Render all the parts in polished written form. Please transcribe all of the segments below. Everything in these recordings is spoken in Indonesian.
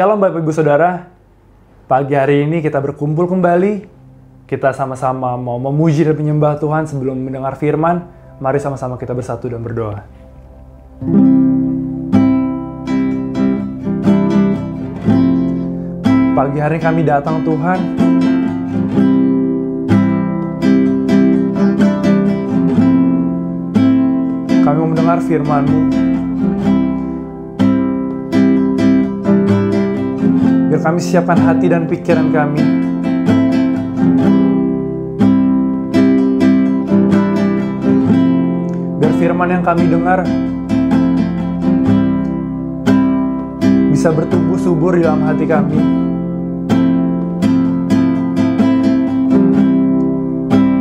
Shalom Bapak Ibu Saudara, pagi hari ini kita berkumpul kembali. Kita sama-sama mau memuji dan menyembah Tuhan sebelum mendengar firman. Mari sama-sama kita bersatu dan berdoa. Pagi hari kami datang Tuhan, kami mau mendengar firman-Mu. Biar kami siapkan hati dan pikiran kami. Biar firman yang kami dengar bisa bertumbuh subur di dalam hati kami.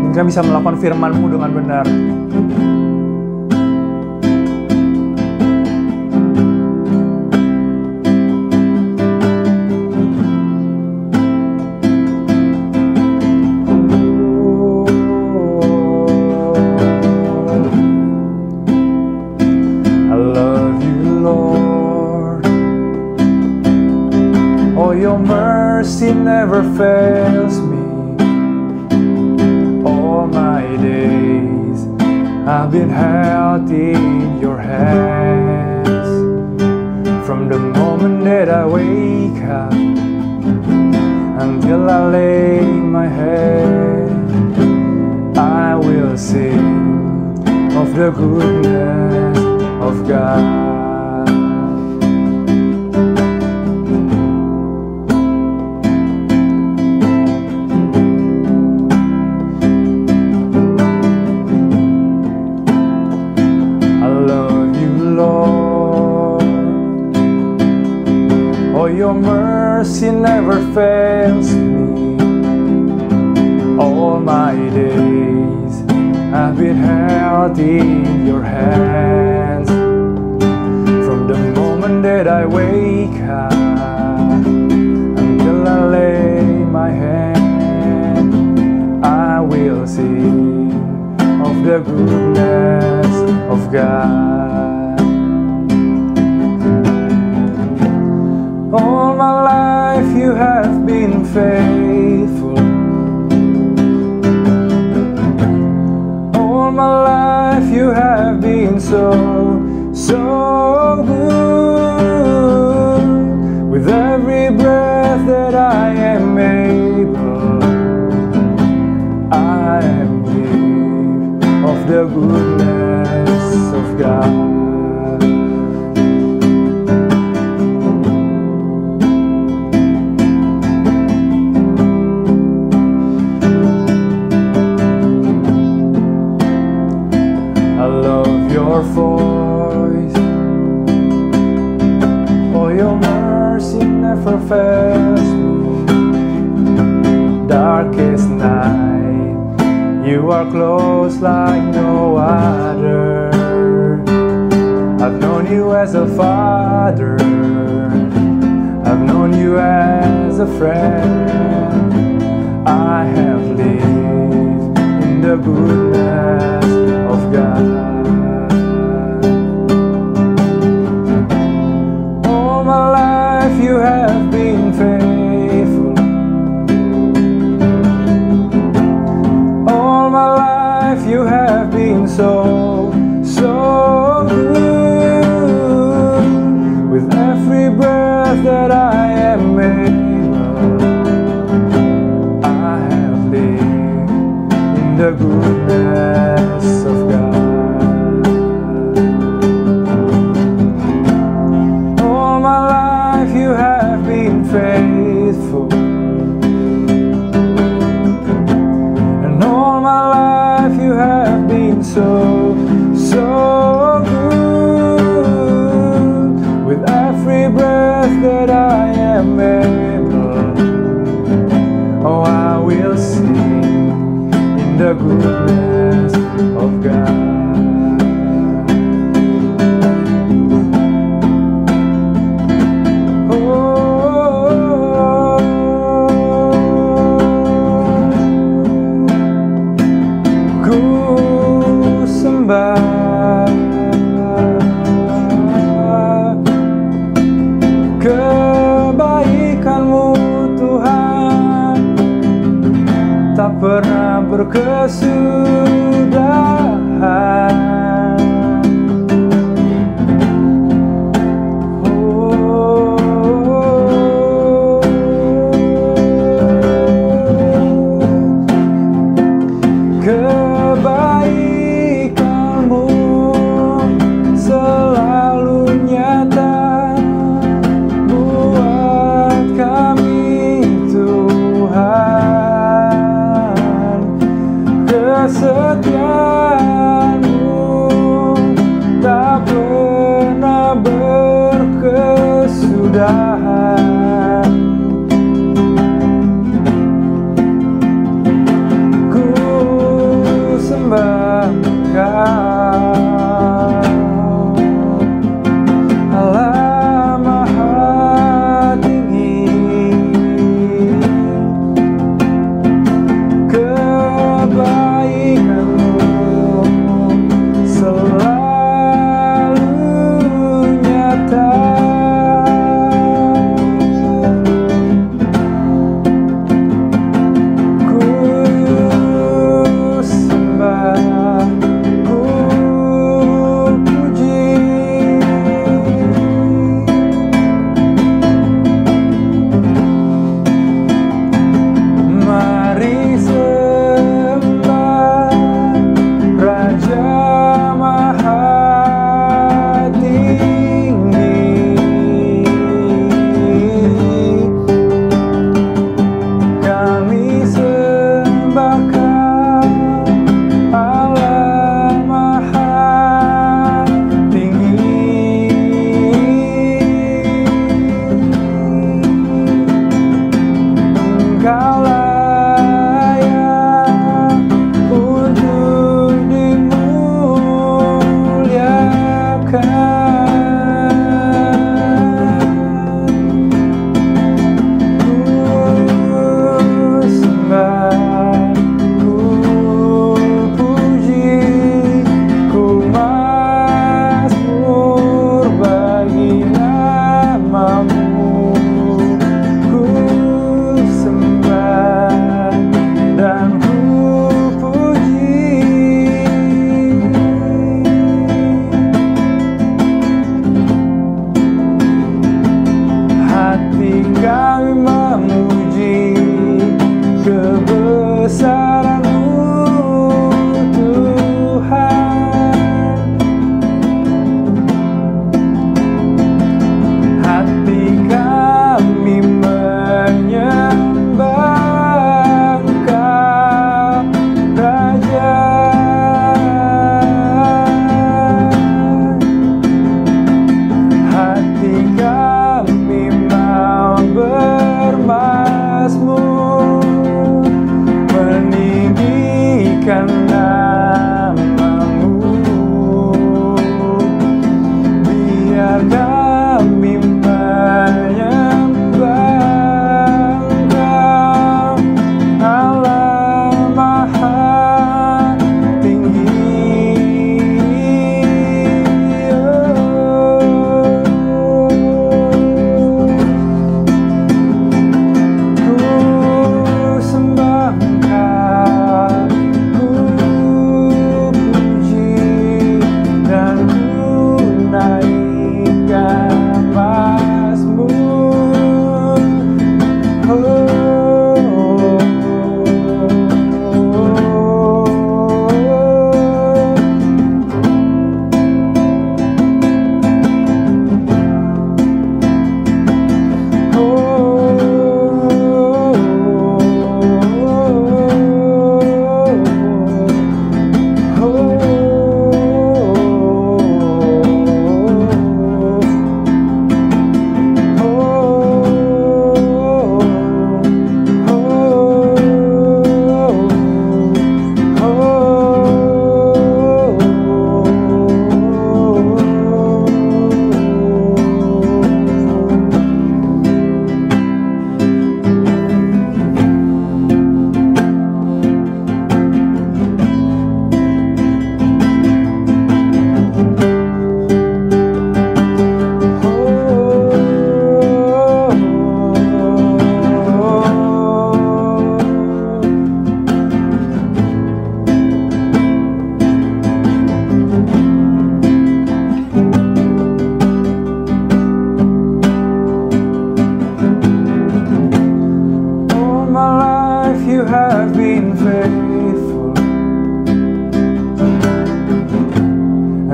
Dan kami bisa melakukan firman-Mu dengan benar. Mercy never fails me. All my days I've been held in your hands. From the moment that I wake up until I lay my head, I will sing of the goodness of God. Your mercy never fails me. All my days I've been held in your hands. From the moment that I wake up until I lay my head, I will sing of the goodness of God. All my life you have been faithful. All my life you have been so good. With every breath that I am able, I am give of the goodness of God. Your voice, oh your mercy never fails me. Darkest night, you are close like no other. I've known you as a father, I've known you as a friend. I have lived in the goodness of God. You have been faithful. All my life you have been so good. With every breath that I am able, I have lived in the goodness of God. Faithful, and all my life you have been so good. With every breath that I am able, oh I will sing in the goodness of God. Goodbye. berkesudahan. Kebaikan-Mu selalu nyata buat kami Tuhan.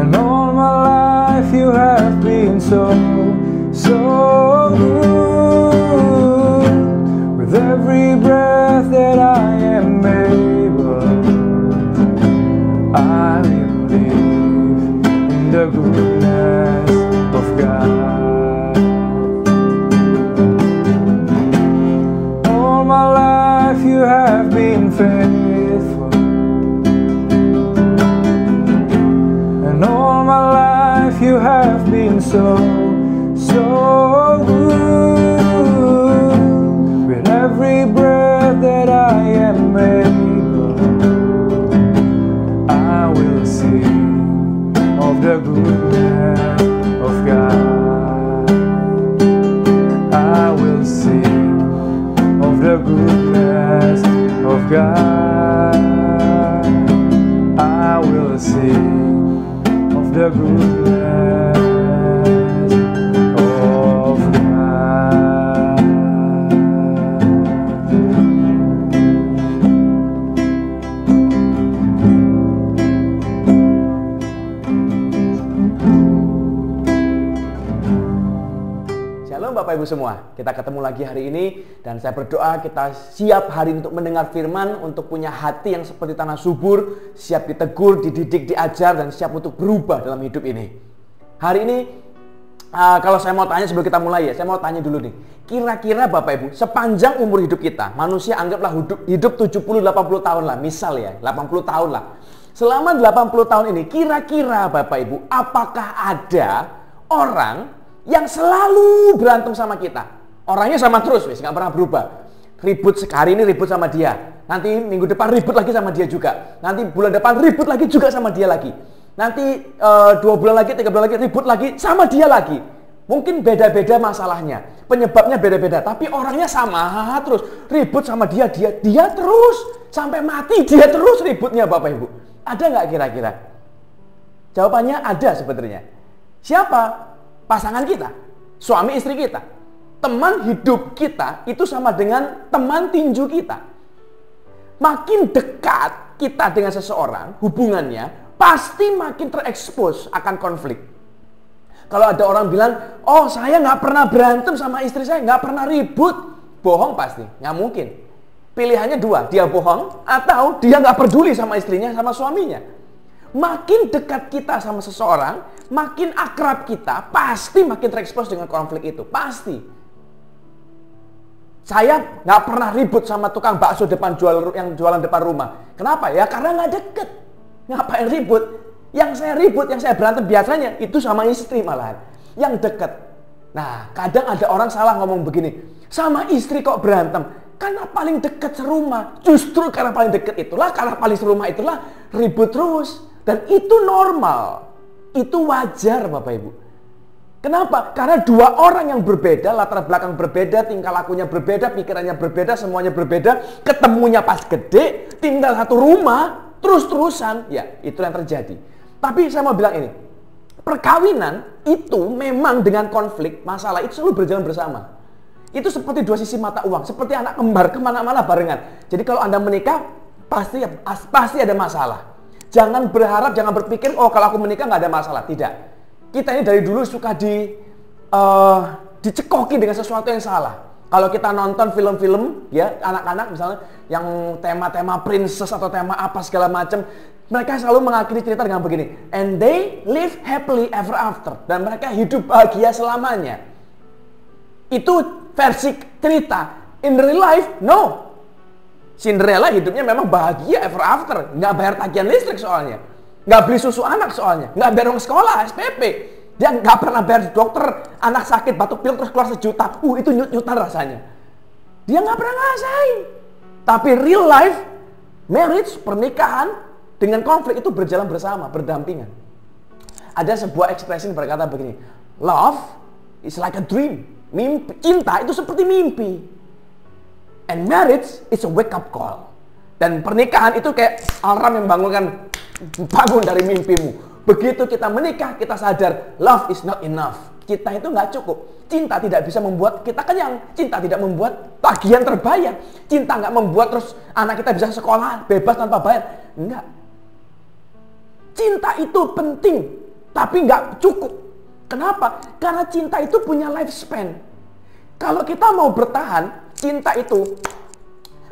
And all my life you have been so good. With every breath that I am able, I will live in the goodness of God. All my life you have been faithful, and all my life you have been so good. With every breath that I am able, I will sing of the goodness of God. I will sing of the goodness of God. I will sing of the goodness of God. Shalom Bapak Ibu semua, kita ketemu lagi hari ini dan saya berdoa kita siap hari untuk mendengar firman, untuk punya hati yang seperti tanah subur, siap ditegur, dididik, diajar, dan siap untuk berubah dalam hidup ini. Hari ini kalau saya mau tanya sebelum kita mulai ya, saya mau tanya dulu nih, kira-kira Bapak Ibu sepanjang umur hidup kita, manusia anggaplah hidup 70-80 tahun lah, misal ya 80 tahun lah. Selama 80 tahun ini kira-kira Bapak Ibu, apakah ada orang yang selalu berantem sama kita? Orangnya sama terus, wis, nggak pernah berubah. Ribut hari ini ribut sama dia, nanti minggu depan ribut lagi sama dia juga, nanti bulan depan ribut lagi juga sama dia lagi, nanti 2 bulan lagi, 3 bulan lagi ribut lagi sama dia lagi. Mungkin beda-beda masalahnya, penyebabnya beda-beda, tapi orangnya sama terus, ribut sama dia terus sampai mati, dia terus ributnya Bapak Ibu. Ada nggak kira-kira? Jawabannya ada sebenarnya. Siapa? Pasangan kita, suami istri kita, teman hidup kita itu sama dengan teman tinju kita. Makin dekat kita dengan seseorang, hubungannya pasti makin terekspos akan konflik. Kalau ada orang bilang, oh saya nggak pernah berantem sama istri saya, nggak pernah ribut, bohong pasti, nggak mungkin. Pilihannya dua, dia bohong atau dia nggak peduli sama istrinya, sama suaminya. Makin dekat kita sama seseorang, makin akrab kita, pasti makin terekspos dengan konflik itu. Pasti. Saya nggak pernah ribut sama tukang bakso yang jualan depan rumah. Kenapa? Ya karena nggak deket. Ngapain ribut? Yang saya ribut, yang saya berantem biasanya, itu sama istri malahan. Yang deket. Nah, kadang ada orang salah ngomong begini, sama istri kok berantem? Karena paling dekat serumah. Justru karena paling dekat itulah, karena paling serumah itulah, ribut terus. Dan itu normal, itu wajar Bapak Ibu. Kenapa? Karena dua orang yang berbeda, latar belakang berbeda, tingkah lakunya berbeda, pikirannya berbeda, semuanya berbeda, ketemunya pas gede, tinggal satu rumah, terus-terusan, ya itu yang terjadi. Tapi saya mau bilang ini, perkawinan itu memang dengan konflik, masalah itu selalu berjalan bersama. Itu seperti dua sisi mata uang, seperti anak kembar, kemana-mana barengan. Jadi kalau Anda menikah, pasti ada masalah. Jangan berharap, jangan berpikir, oh kalau aku menikah nggak ada masalah. Tidak. Kita ini dari dulu suka dicekoki dengan sesuatu yang salah. Kalau kita nonton film-film, ya anak-anak misalnya, yang tema-tema princess atau tema apa segala macam, mereka selalu mengakhiri cerita dengan begini, and they live happily ever after. Dan mereka hidup bahagia selamanya. Itu versi cerita. In real life, no. Cinderella hidupnya memang bahagia ever after, nggak bayar tagihan listrik soalnya, nggak beli susu anak soalnya, nggak bayar uang sekolah SPP, dia nggak pernah bayar dokter, anak sakit batuk pilek terus keluar sejuta, itu nyut-nyutan rasanya, dia nggak pernah ngerasain. Tapi real life marriage, pernikahan dengan konflik itu berjalan bersama, berdampingan. Ada sebuah ekspresi yang berkata begini, love is like a dream, cinta itu seperti mimpi. And marriage is a wake up call. Dan pernikahan itu kayak alarm yang bangun dari mimpimu. Begitu kita menikah, kita sadar love is not enough. Cinta itu nggak cukup. Cinta tidak bisa membuat kita kenyang. Cinta tidak membuat tagihan terbayar. Cinta nggak membuat terus anak kita bisa sekolah bebas tanpa bayar. Enggak. Cinta itu penting Tapi nggak cukup. Kenapa? Karena cinta itu punya lifespan. Kalau kita mau bertahan, cinta itu,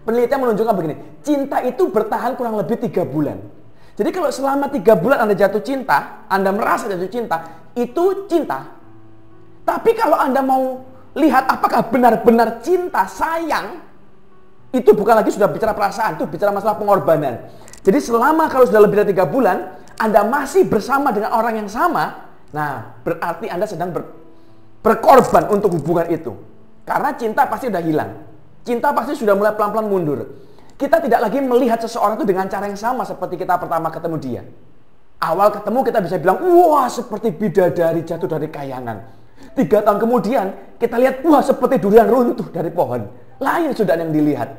penelitian menunjukkan begini, cinta itu bertahan kurang lebih 3 bulan. Jadi kalau selama 3 bulan Anda jatuh cinta, Anda merasa jatuh cinta, itu cinta. Tapi kalau Anda mau lihat apakah benar-benar cinta, sayang, itu bukan lagi sudah bicara perasaan, itu bicara masalah pengorbanan. Jadi selama kalau sudah lebih dari 3 bulan, Anda masih bersama dengan orang yang sama, nah berarti Anda sedang berkorban untuk hubungan itu. Karena cinta pasti sudah hilang. Cinta pasti sudah mulai pelan-pelan mundur. Kita tidak lagi melihat seseorang itu dengan cara yang sama seperti kita pertama ketemu dia. Awal ketemu kita bisa bilang, wah seperti bidadari jatuh dari kayangan. 3 tahun kemudian kita lihat, wah seperti durian runtuh dari pohon. Lain sudah yang dilihat.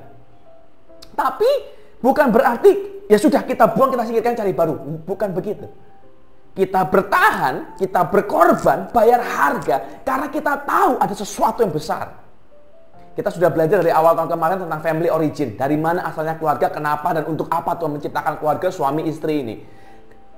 Tapi bukan berarti ya sudah kita buang, kita singkirkan, cari baru. Bukan begitu. Kita bertahan, kita berkorban, bayar harga karena kita tahu ada sesuatu yang besar. Kita sudah belajar dari awal tahun kemarin tentang family origin. Dari mana asalnya keluarga, kenapa dan untuk apa Tuhan menciptakan keluarga suami istri ini.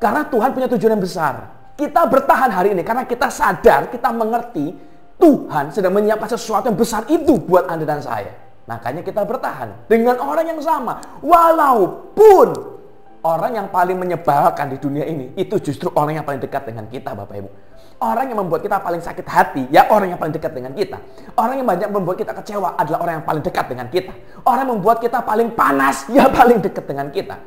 Karena Tuhan punya tujuan yang besar. Kita bertahan hari ini karena kita sadar, kita mengerti Tuhan sedang menyiapkan sesuatu yang besar itu buat Anda dan saya. Makanya kita bertahan dengan orang yang sama. Walaupun orang yang paling menyebalkan di dunia ini itu justru orang yang paling dekat dengan kita, Bapak Ibu. Orang yang membuat kita paling sakit hati, ya orang yang paling dekat dengan kita. Orang yang banyak membuat kita kecewa adalah orang yang paling dekat dengan kita. Orang yang membuat kita paling panas, ya paling dekat dengan kita.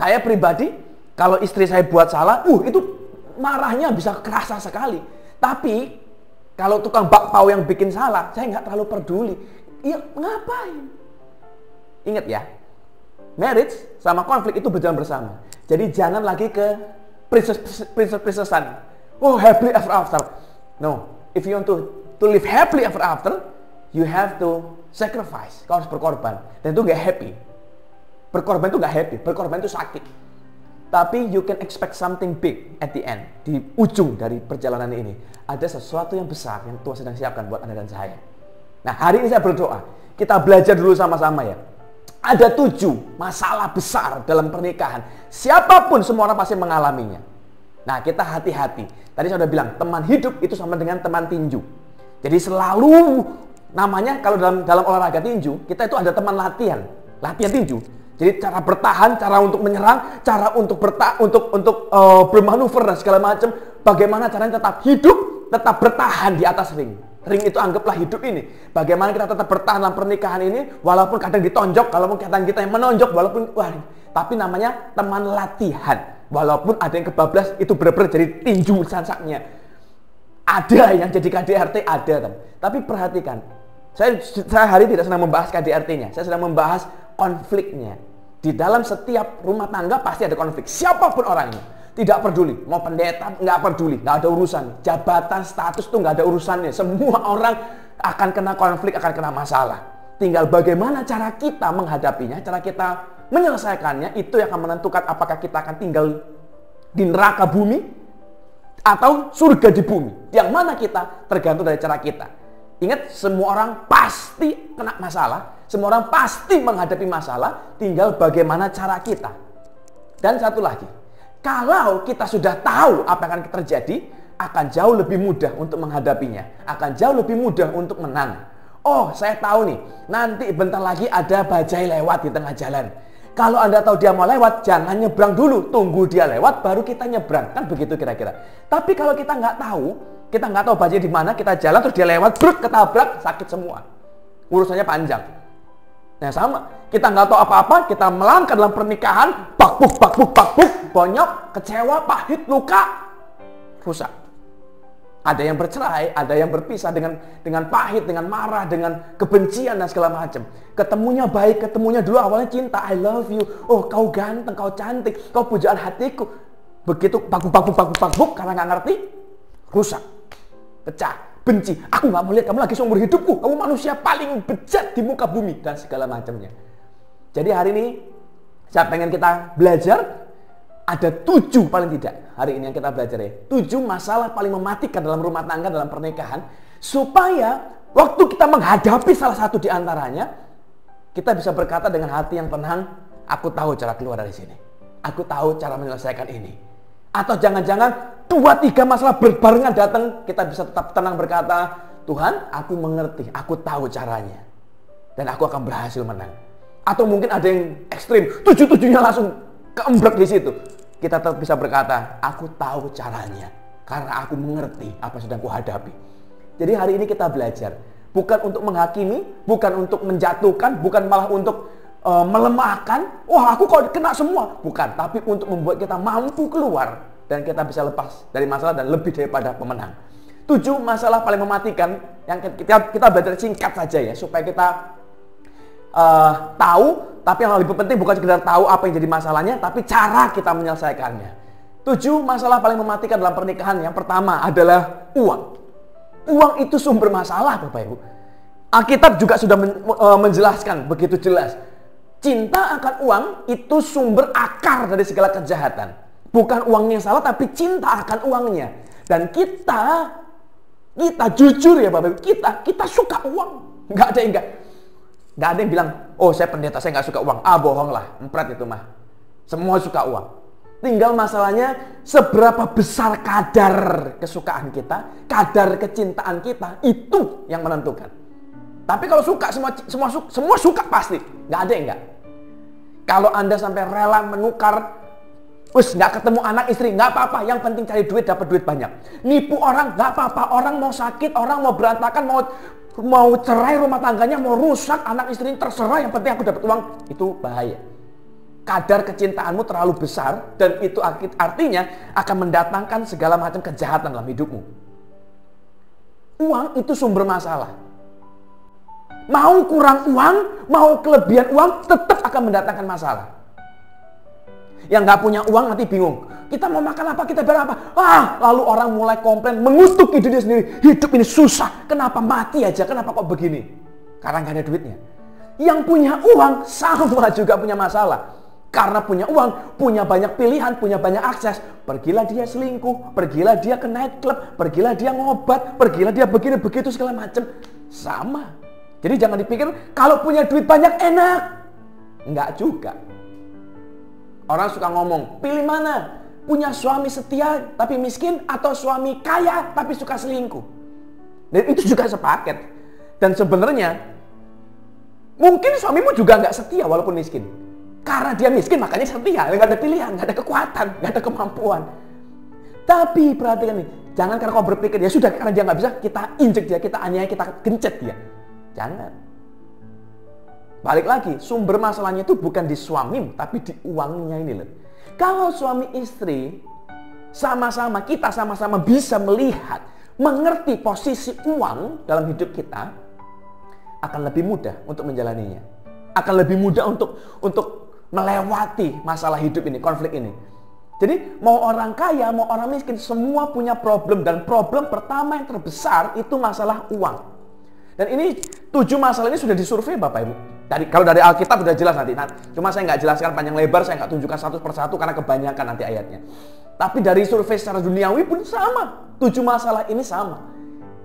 Saya pribadi, kalau istri saya buat salah, itu marahnya bisa kerasa sekali. Tapi, kalau tukang bakpao yang bikin salah, saya nggak terlalu peduli. Ya, ngapain? Ingat ya, marriage sama konflik itu berjalan bersama. Jadi jangan lagi ke princess-princessan. Oh, happily ever after. No, if you want to live happily ever after, you have to sacrifice. Kau harus berkorban. Dan itu gak happy. Berkorban itu gak happy. Berkorban itu sakit. Tapi you can expect something big at the end. Di ujung dari perjalanan ini ada sesuatu yang besar yang Tuhan sedang siapkan buat Anda dan saya. Nah, hari ini saya berdoa. Kita belajar dulu sama-sama ya. Ada 7 masalah besar dalam pernikahan. Siapapun semua orang pasti mengalaminya. Nah, kita hati-hati. Tadi saya sudah bilang, teman hidup itu sama dengan teman tinju. Jadi selalu namanya kalau dalam olahraga tinju, kita itu ada teman latihan tinju. Jadi cara bertahan, cara untuk menyerang, cara untuk bermanuver dan segala macam. Bagaimana caranya tetap hidup, tetap bertahan di atas ring. Ring itu anggaplah hidup ini. Bagaimana kita tetap bertahan dalam pernikahan ini, walaupun kadang ditonjok, walaupun kadang kita yang menonjok, tapi namanya teman latihan. Walaupun ada yang kebablas, itu benar-benar jadi tinju sansaknya. Ada yang jadi KDRT, ada. Tapi perhatikan, saya hari tidak sedang membahas KDRT-nya, saya sedang membahas konfliknya. Di dalam setiap rumah tangga pasti ada konflik, siapapun orangnya. Tidak peduli, mau pendeta nggak peduli, nggak ada urusan. Jabatan, status tuh nggak ada urusannya. Semua orang akan kena konflik, akan kena masalah. Tinggal bagaimana cara kita menghadapinya, cara kita menyelesaikannya, itu yang akan menentukan apakah kita akan tinggal di neraka bumi atau surga di bumi. Yang mana kita tergantung dari cara kita. Ingat, semua orang pasti kena masalah, semua orang pasti menghadapi masalah, tinggal bagaimana cara kita. Dan satu lagi, kalau kita sudah tahu apa yang akan terjadi, akan jauh lebih mudah untuk menghadapinya. Akan jauh lebih mudah untuk menang. Oh, saya tahu nih, nanti bentar lagi ada bajai lewat di tengah jalan. Kalau Anda tahu dia mau lewat, jangan nyebrang dulu. Tunggu dia lewat, baru kita nyebrang. Kan begitu kira-kira. Tapi kalau kita nggak tahu bajai di mana, kita jalan terus dia lewat, bruk, ketabrak, sakit semua. Urusannya panjang. Nah sama, kita nggak tahu apa-apa, kita melangkah dalam pernikahan, bakbuk, bonyok, kecewa, pahit, luka, rusak. Ada yang bercerai, ada yang berpisah dengan pahit, dengan marah, dengan kebencian dan segala macam. Ketemunya baik, ketemunya dulu awalnya cinta, I love you, oh kau ganteng, kau cantik, kau pujaan hatiku. Begitu bakbuk, karena nggak ngerti, rusak, pecah. Benci, aku nggak mau lihat kamu lagi seumur hidupku, kamu manusia paling bejat di muka bumi, dan segala macamnya. Jadi hari ini saya pengen kita belajar, ada 7 paling tidak hari ini yang kita belajar ya, 7 masalah paling mematikan dalam rumah tangga, dalam pernikahan, supaya waktu kita menghadapi salah satu di antaranya, kita bisa berkata dengan hati yang tenang, aku tahu cara keluar dari sini. aku tahu cara menyelesaikan ini. Atau jangan-jangan 2-3 masalah berbarengan datang, kita bisa tetap tenang berkata, Tuhan, aku mengerti, aku tahu caranya. Dan aku akan berhasil menang. Atau mungkin ada yang ekstrim, 7-7-nya langsung keembrek di situ. Kita tetap bisa berkata, aku tahu caranya. Karena aku mengerti apa yang sedang kuhadapi. Jadi hari ini kita belajar. Bukan untuk menghakimi, bukan untuk menjatuhkan, bukan malah untuk melemahkan, wah aku kok kena semua. Bukan, tapi untuk membuat kita mampu keluar dan kita bisa lepas dari masalah dan lebih daripada pemenang. 7 masalah paling mematikan yang kita belajar singkat saja ya, supaya kita tahu, tapi yang lebih penting bukan sekedar tahu apa yang jadi masalahnya, tapi cara kita menyelesaikannya. 7 masalah paling mematikan dalam pernikahan. Yang pertama adalah uang. Uang itu sumber masalah, Bapak Ibu. Alkitab juga sudah menjelaskan begitu jelas. Cinta akan uang itu sumber akar dari segala kejahatan. Bukan uangnya yang salah, tapi cinta akan uangnya. Dan kita jujur ya Bapak Ibu, kita suka uang. Nggak ada yang bilang, oh saya pendeta, saya nggak suka uang. Ah bohong lah, empret itu mah. Semua suka uang. Tinggal masalahnya seberapa besar kadar kesukaan kita, kadar kecintaan kita, itu yang menentukan. Tapi kalau suka, semua suka pasti. Nggak ada yang nggak. Kalau Anda sampai rela menukar, nggak ketemu anak istri, nggak apa-apa. Yang penting cari duit, dapat duit banyak. Nipu orang, nggak apa-apa. Orang mau sakit, orang mau berantakan, mau cerai rumah tangganya, mau rusak anak istri, terserah. Yang penting aku dapat uang. Itu bahaya. Kadar kecintaanmu terlalu besar dan itu artinya akan mendatangkan segala macam kejahatan dalam hidupmu. Uang itu sumber masalah. Mau kurang uang, mau kelebihan uang, tetap akan mendatangkan masalah. Yang nggak punya uang nanti bingung. Kita mau makan apa, kita bayar apa? Lalu orang mulai komplain, mengutuk dirinya sendiri. Hidup ini susah, kenapa mati aja, kenapa kok begini? Karena nggak ada duitnya. Yang punya uang sama juga punya masalah. Karena punya uang, punya banyak pilihan, punya banyak akses. Pergilah dia selingkuh, pergilah dia ke nightclub, pergilah dia ngobat, pergilah dia begini, begitu segala macam. Sama. Jadi jangan dipikir kalau punya duit banyak enak. Enggak juga. Orang suka ngomong, pilih mana? Punya suami setia tapi miskin atau suami kaya tapi suka selingkuh? Dan itu juga sepaket. Dan sebenarnya mungkin suamimu juga nggak setia walaupun miskin. Karena dia miskin makanya setia, nggak ada pilihan, nggak ada kekuatan, nggak ada kemampuan. Tapi perhatikan nih, jangan karena kau berpikir ya sudah karena dia nggak bisa kita injek dia, kita aniaya, kita gencet dia. Jangan. Balik lagi, sumber masalahnya itu bukan di suami, tapi di uangnya ini loh. Kalau suami istri kita sama-sama bisa melihat, mengerti posisi uang dalam hidup kita, akan lebih mudah untuk menjalaninya. Akan lebih mudah untuk melewati masalah hidup ini, konflik ini. Jadi mau orang kaya, mau orang miskin, semua punya problem. Dan problem pertama yang terbesar itu masalah uang. Dan ini 7 masalah ini sudah disurvei Bapak Ibu. Kalau dari Alkitab sudah jelas nanti. Cuma saya nggak jelaskan panjang lebar, saya nggak tunjukkan satu persatu karena kebanyakan nanti ayatnya. Tapi dari survei secara duniawi pun sama. 7 masalah ini sama.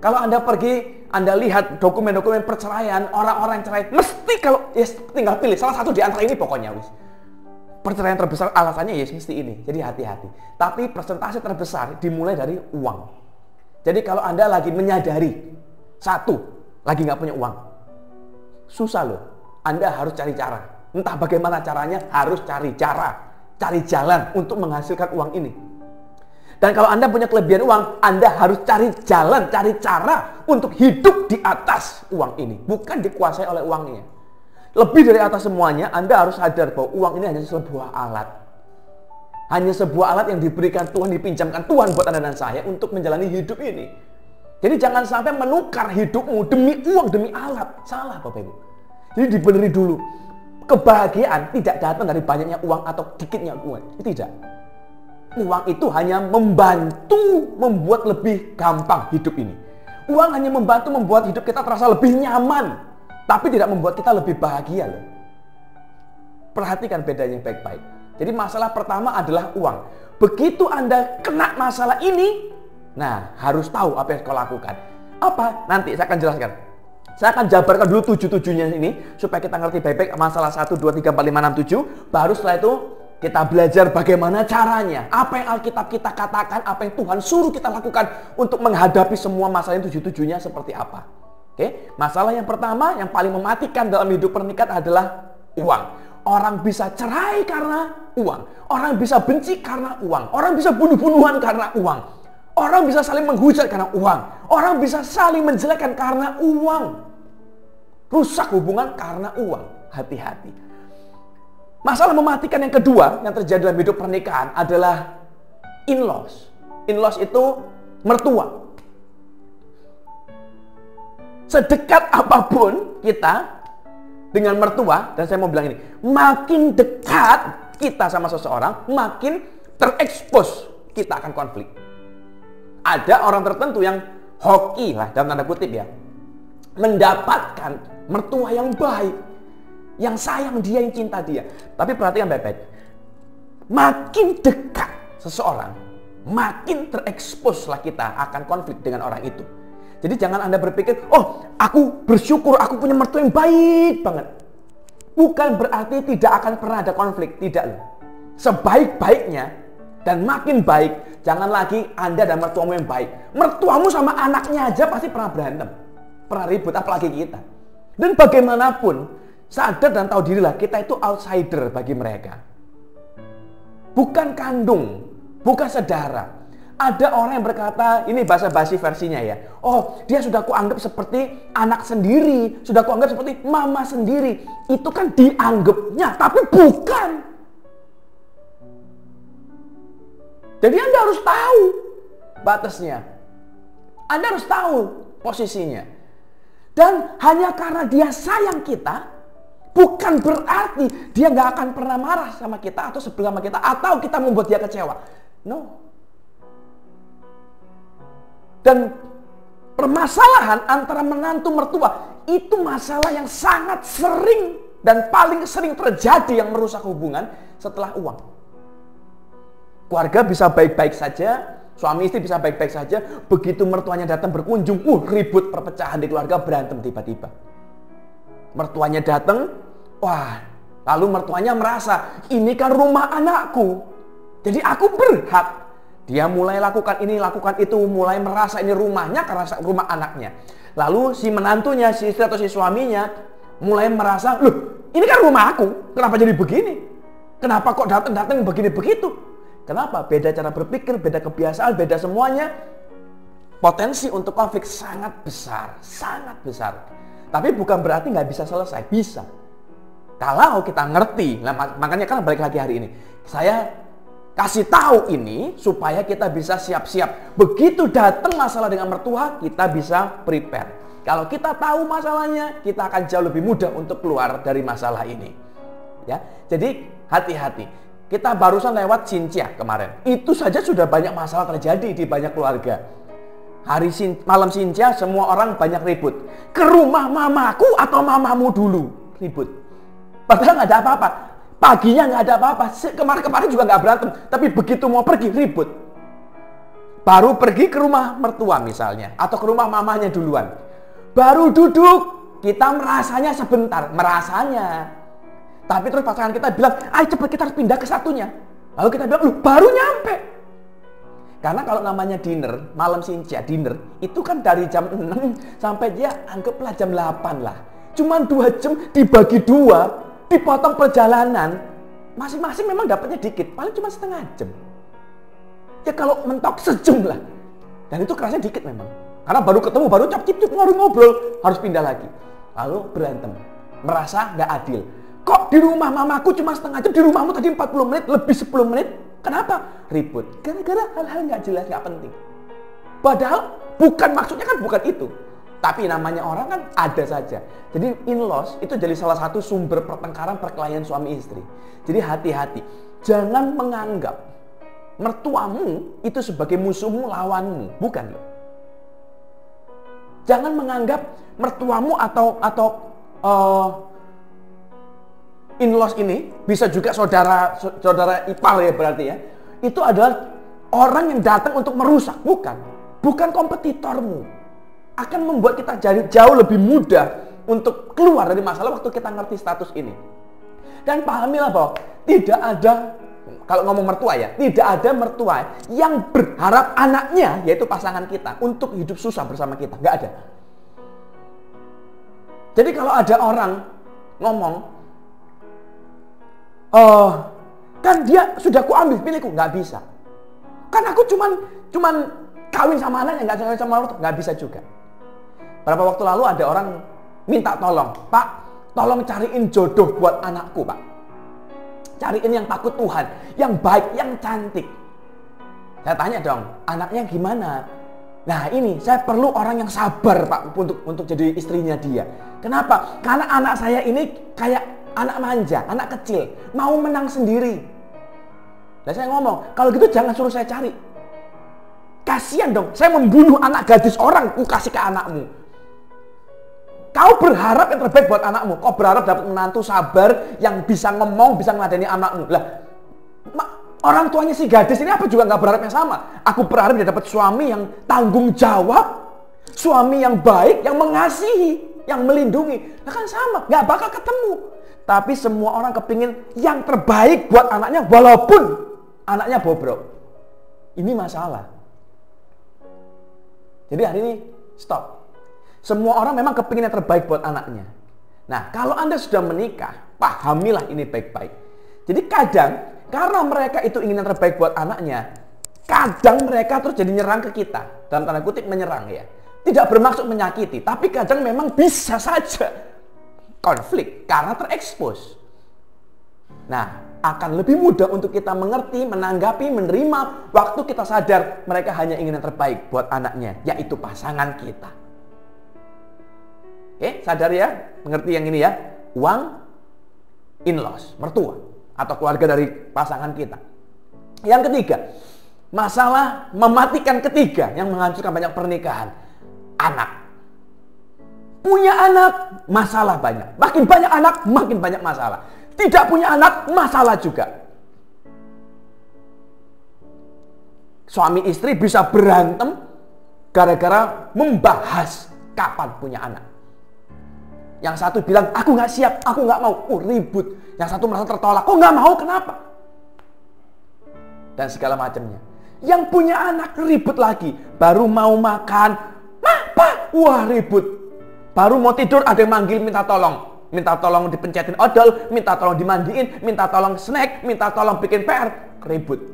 Kalau Anda pergi, Anda lihat dokumen-dokumen perceraian, orang-orang yang cerai, mesti kalau tinggal pilih salah satu di antara ini pokoknya wis. Perceraian terbesar alasannya mesti ini. Jadi hati-hati. Tapi persentase terbesar dimulai dari uang. Jadi kalau Anda lagi menyadari lagi nggak punya uang, susah loh. Anda harus cari cara. Entah bagaimana caranya, harus cari cara, cari jalan untuk menghasilkan uang ini. Dan kalau Anda punya kelebihan uang, Anda harus cari jalan, cari cara untuk hidup di atas uang ini, bukan dikuasai oleh uangnya. Lebih dari atas semuanya, Anda harus sadar bahwa uang ini hanya sebuah alat. Hanya sebuah alat yang diberikan Tuhan, dipinjamkan Tuhan buat Anda dan saya untuk menjalani hidup ini. Jadi jangan sampai menukar hidupmu demi uang, demi alat. Salah Bapak Ibu. Jadi dibeneri dulu. Kebahagiaan tidak datang dari banyaknya uang atau dikitnya uang. Tidak. Uang itu hanya membantu membuat lebih gampang hidup ini. Uang hanya membantu membuat hidup kita terasa lebih nyaman. Tapi tidak membuat kita lebih bahagia loh. Perhatikan bedanya baik-baik. Jadi masalah pertama adalah uang. Begitu Anda kena masalah ini, nah, harus tahu apa yang kau lakukan. Apa? Nanti saya akan jelaskan. Saya akan jabarkan dulu 7-7-nya ini supaya kita ngerti baik-baik masalah 1, 2, 3, 4, 5, 6, 7. Baru setelah itu Kita belajar bagaimana caranya, apa yang Alkitab kita katakan, apa yang Tuhan suruh kita lakukan untuk menghadapi semua masalah yang tujuh-tujuhnya seperti apa. Oke, masalah yang pertama yang paling mematikan dalam hidup pernikahan adalah uang. Orang bisa cerai karena uang. Orang bisa benci karena uang. Orang bisa bunuh-bunuhan karena uang. Orang bisa saling menghujat karena uang. Orang bisa saling menjelekkan karena uang. Rusak hubungan karena uang. Hati-hati. Masalah mematikan yang kedua yang terjadi dalam hidup pernikahan adalah in-laws. In-laws itu mertua. Sedekat apapun kita dengan mertua, dan saya mau bilang ini, makin dekat kita sama seseorang, makin terekspos kita akan konflik. Ada orang tertentu yang hoki lah, dalam tanda kutip ya, mendapatkan mertua yang baik, yang sayang dia, yang cinta dia. Tapi perhatikan baik-baik. Makin dekat seseorang, makin terekspos lah kita akan konflik dengan orang itu. Jadi jangan Anda berpikir, oh aku bersyukur aku punya mertua yang baik banget. Bukan berarti tidak akan pernah ada konflik. Tidak loh. Sebaik-baiknya dan makin baik, jangan lagi Anda dan mertuamu yang baik. Mertuamu sama anaknya aja pasti pernah berantem, pernah ribut, apalagi kita. Dan bagaimanapun, sadar dan tahu dirilah, kita itu outsider bagi mereka. Bukan kandung, bukan saudara. Ada orang yang berkata, ini bahasa basi versinya ya. Oh, dia sudah kuanggap seperti anak sendiri, sudah kuanggap seperti mama sendiri. Itu kan dianggapnya, tapi bukan. Jadi Anda harus tahu batasnya. Anda harus tahu posisinya. Dan hanya karena dia sayang kita, bukan berarti dia nggak akan pernah marah sama kita atau sebel sama kita atau kita membuat dia kecewa. No. Dan permasalahan antara menantu mertua itu masalah yang sangat sering dan paling sering terjadi yang merusak hubungan setelah uang. Keluarga bisa baik-baik saja, suami istri bisa baik-baik saja, begitu mertuanya datang berkunjung, ribut, perpecahan di keluarga, berantem tiba-tiba. Mertuanya datang, wah, lalu mertuanya merasa, ini kan rumah anakku, jadi aku berhak. Dia mulai lakukan ini, lakukan itu, mulai merasa ini rumahnya karena rumah anaknya. Lalu si menantunya, si istri atau si suaminya mulai merasa, loh, ini kan rumah aku, kenapa jadi begini? Kenapa kok datang-datang begini-begitu? Kenapa? Beda cara berpikir, beda kebiasaan, beda semuanya. Potensi untuk konflik sangat besar, sangat besar. Tapi bukan berarti nggak bisa selesai, bisa. Kalau kita ngerti, makanya kan balik lagi hari ini, saya kasih tahu ini supaya kita bisa siap-siap. Begitu datang masalah dengan mertua, kita bisa prepare. Kalau kita tahu masalahnya, kita akan jauh lebih mudah untuk keluar dari masalah ini. Ya, jadi hati-hati. Kita barusan lewat Sincia kemarin. Itu saja sudah banyak masalah terjadi di banyak keluarga. Malam Sincia semua orang banyak ribut. Ke rumah mamaku atau mamamu dulu ribut. Padahal nggak ada apa-apa. Paginya nggak ada apa-apa. Kemarin juga nggak berantem. Tapi begitu mau pergi ribut. Baru pergi ke rumah mertua misalnya, atau ke rumah mamanya duluan. Baru duduk, kita merasanya sebentar, merasanya. Tapi terus pasangan kita bilang, ayo cepat kita harus pindah ke satunya. Lalu kita bilang, lu baru nyampe. Karena kalau namanya dinner, malam Sincia, dinner, itu kan dari jam 6 sampai dia anggaplah jam 8 lah. Cuman 2 jam dibagi 2, dipotong perjalanan, masing-masing memang dapatnya dikit, paling cuma setengah jam. Ya kalau mentok sejam lah. Dan itu kerasnya dikit memang. Karena baru ketemu, baru cap-cip ngobrol, harus pindah lagi. Lalu berantem, merasa nggak adil. Kok di rumah mamaku cuma setengah jam, di rumahmu tadi 40 menit, lebih 10 menit. Kenapa? Ribut. Gara-gara hal-hal nggak jelas, nggak penting. Padahal maksudnya kan bukan itu. Tapi namanya orang kan ada saja. Jadi in-laws itu jadi salah satu sumber pertengkaran perkelahian suami istri. Jadi hati-hati. Jangan menganggap mertuamu itu sebagai musuhmu, lawanmu. Bukan loh. Jangan menganggap mertuamu atau in-laws ini, bisa juga saudara ipar ya berarti ya. Itu adalah orang yang datang untuk merusak. Bukan kompetitormu. Akan membuat kita jadi jauh lebih mudah untuk keluar dari masalah waktu kita ngerti status ini. Dan pahamilah bahwa tidak ada kalau ngomong mertua ya, tidak ada mertua yang berharap anaknya, yaitu pasangan kita, untuk hidup susah bersama kita. Nggak ada. Jadi kalau ada orang ngomong, kan dia sudah kuambil pilihku, nggak bisa. Kan aku cuman kawin sama anaknya, nggak kawin sama mertua, nggak bisa juga. Beberapa waktu lalu ada orang minta tolong, Pak, tolong cariin jodoh buat anakku, Pak. Cariin yang takut Tuhan, yang baik, yang cantik. Saya tanya dong, anaknya gimana? Nah ini, saya perlu orang yang sabar, Pak, untuk jadi istrinya dia. Kenapa? Karena anak saya ini kayak anak manja, anak kecil, mau menang sendiri. Dan saya ngomong, kalau gitu jangan suruh saya cari. Kasihan dong, saya membunuh anak gadis orang, ku kasih ke anakmu. Kau berharap yang terbaik buat anakmu. Kau berharap dapat menantu sabar yang bisa ngomong, bisa ngeladeni anakmu. Lah, orang tuanya si gadis ini apa juga nggak berharap yang sama. Aku berharap dia dapat suami yang tanggung jawab, suami yang baik, yang mengasihi, yang melindungi. Nah kan sama, nggak bakal ketemu. Tapi semua orang kepingin yang terbaik buat anaknya, walaupun anaknya bobrok. Ini masalah. Jadi hari ini stop. Semua orang memang kepingin yang terbaik buat anaknya. Nah, kalau Anda sudah menikah, pahamilah ini baik-baik. Jadi kadang, karena mereka itu ingin yang terbaik buat anaknya, kadang mereka terus jadi nyerang ke kita. Dalam tanda kutip menyerang ya. Tidak bermaksud menyakiti, tapi kadang memang bisa saja konflik karena terekspos. Nah, akan lebih mudah untuk kita mengerti, menanggapi, menerima waktu kita sadar mereka hanya ingin yang terbaik buat anaknya, yaitu pasangan kita. Oke, sadar ya, mengerti yang ini ya. Uang, in-laws, mertua, atau keluarga dari pasangan kita. Yang ketiga, masalah mematikan ketiga yang menghancurkan banyak pernikahan. Anak. Punya anak, masalah banyak. Makin banyak anak, makin banyak masalah. Tidak punya anak, masalah juga. Suami istri bisa berantem gara-gara membahas kapan punya anak. Yang satu bilang, aku nggak siap, aku nggak mau. Ribut. Yang satu merasa tertolak. Oh nggak mau, kenapa? Dan segala macamnya. Yang punya anak ribut lagi. Baru mau makan, apa? Wah ribut. Baru mau tidur ada yang manggil minta tolong. Minta tolong dipencetin odol, minta tolong dimandiin, minta tolong snack, minta tolong bikin PR. Ribut.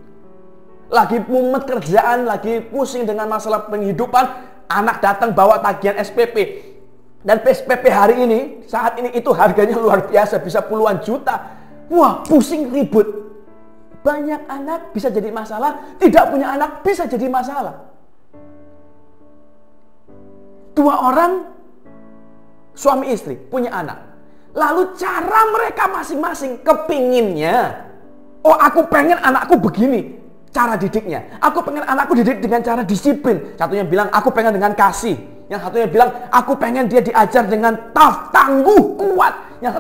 Lagi mumet kerjaan, lagi pusing dengan masalah penghidupan. Anak datang bawa tagihan SPP. Dan SPP hari ini, saat ini itu harganya luar biasa, bisa puluhan juta. Wah, pusing ribut. Banyak anak bisa jadi masalah, tidak punya anak bisa jadi masalah. Dua orang, suami istri, punya anak. Lalu cara mereka masing-masing kepinginnya, oh aku pengen anakku begini cara didiknya. Aku pengen anakku didik dengan cara disiplin. Satunya bilang, aku pengen dengan kasih. Yang satunya bilang, aku pengen dia diajar dengan tangguh, kuat. Yang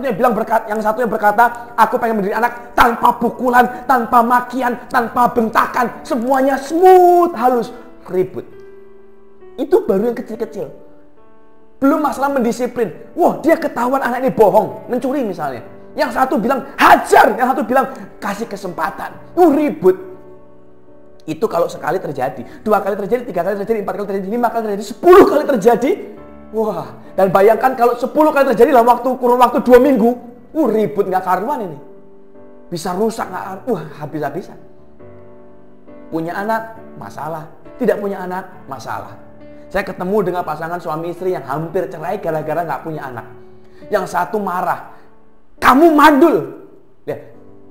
satunya berkata, aku pengen mendidik anak tanpa pukulan, tanpa makian, tanpa bentakan. Semuanya smooth, halus, ribut. Itu baru yang kecil-kecil. Belum masalah mendisiplin. Wah, dia ketahuan anak ini bohong, mencuri misalnya. Yang satu bilang, hajar. Yang satu bilang, kasih kesempatan. Ribut. Itu kalau sekali terjadi, 2 kali terjadi, 3 kali terjadi, 4 kali terjadi, 5 kali terjadi, 10 kali terjadi. Wah, dan bayangkan kalau 10 kali terjadi dalam kurun waktu 2 minggu, ribut nggak karuan ini. Bisa rusak nggak, habis-habisan. Punya anak, masalah. Tidak punya anak, masalah. Saya ketemu dengan pasangan suami istri yang hampir cerai gara-gara nggak punya anak. Yang satu marah, kamu mandul. Ya,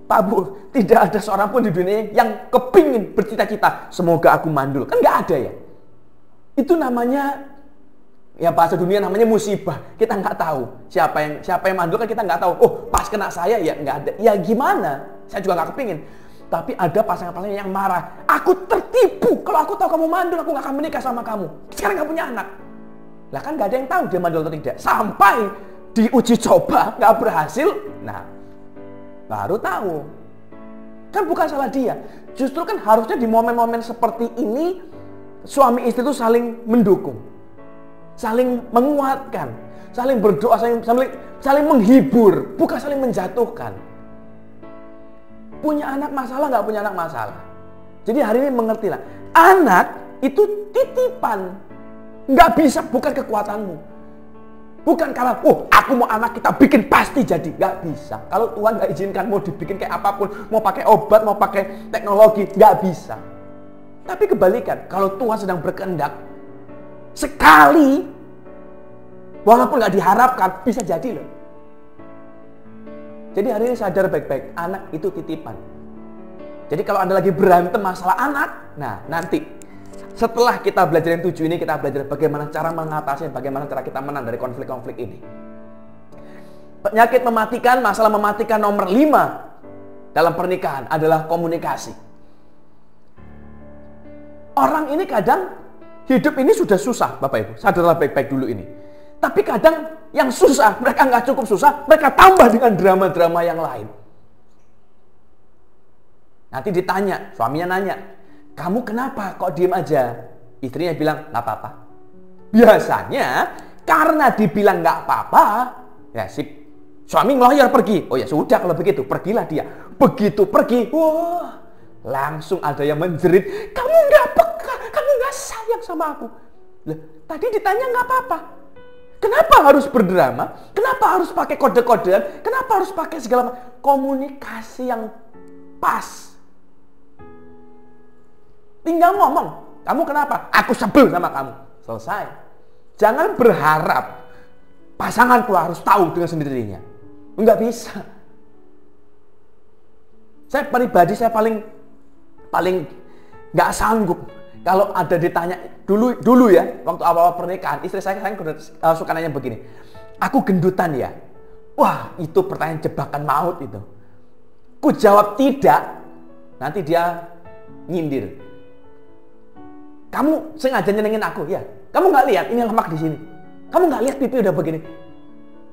Pak Bu, tidak ada seorang pun di dunia yang kepingin bercita-cita semoga aku mandul. Kan nggak ada ya. Itu namanya, ya bahasa dunia namanya musibah. Kita nggak tahu siapa yang mandul, kan kita nggak tahu. Oh pas kena saya ya nggak ada. Ya gimana? Saya juga nggak kepingin. Tapi ada pasangan-pasangan yang marah. Aku tertipu. Kalau aku tahu kamu mandul, aku nggak akan menikah sama kamu. Sekarang nggak punya anak. Lah kan nggak ada yang tahu dia mandul atau tidak. Sampai diuji coba nggak berhasil. Nah, baru tahu. Kan bukan salah dia. Justru kan harusnya di momen-momen seperti ini suami istri itu saling mendukung, saling menguatkan, saling berdoa, saling menghibur, bukan saling menjatuhkan. Punya anak masalah, nggak punya anak masalah. Jadi hari ini mengertilah, anak itu titipan. Nggak bisa, bukan kekuatanmu. Bukan karena, aku mau anak kita bikin pasti jadi. Nggak bisa. Kalau Tuhan nggak izinkan mau dibikin kayak apapun, mau pakai obat, mau pakai teknologi, nggak bisa. Tapi kebalikan, kalau Tuhan sedang berkehendak, sekali, walaupun nggak diharapkan, bisa jadi loh. Jadi hari ini sadar baik-baik, anak itu titipan. Jadi kalau Anda lagi berantem masalah anak, nah nanti setelah kita belajar yang 7 ini, kita belajar bagaimana cara mengatasi, bagaimana cara kita menang dari konflik-konflik ini. Penyakit mematikan, masalah mematikan nomor 5 dalam pernikahan adalah komunikasi. Orang ini kadang hidup ini sudah susah, Bapak Ibu. Sadarlah baik-baik dulu ini. Tapi kadang yang susah, mereka nggak cukup susah, mereka tambah dengan drama-drama yang lain. Nanti ditanya, suaminya nanya, kamu kenapa kok diem aja? Istrinya bilang, nggak apa-apa. Biasanya, karena dibilang nggak apa-apa, ya sip, suami ngeloyor pergi. Oh ya sudah kalau begitu, pergilah dia. Begitu pergi, wah, langsung ada yang menjerit, kamu nggak peka, kamu nggak sayang sama aku. Loh, tadi ditanya nggak apa-apa. Kenapa harus berdrama? Kenapa harus pakai kode-kodean? Kenapa harus pakai segala macam? Komunikasi yang pas. Tinggal ngomong, kamu kenapa? Aku sebel sama kamu. Selesai. Jangan berharap pasanganku harus tahu dengan sendirinya. Enggak bisa. Saya pribadi, saya paling nggak sanggup kalau ada ditanya dulu ya, waktu awal pernikahan, istri saya suka nanya begini, aku gendutan ya? Wah, itu pertanyaan jebakan maut itu. Ku jawab tidak, nanti dia nyindir. Kamu sengaja nyenengin aku, ya? Kamu nggak lihat ini lemak di sini? Kamu nggak lihat pipi udah begini?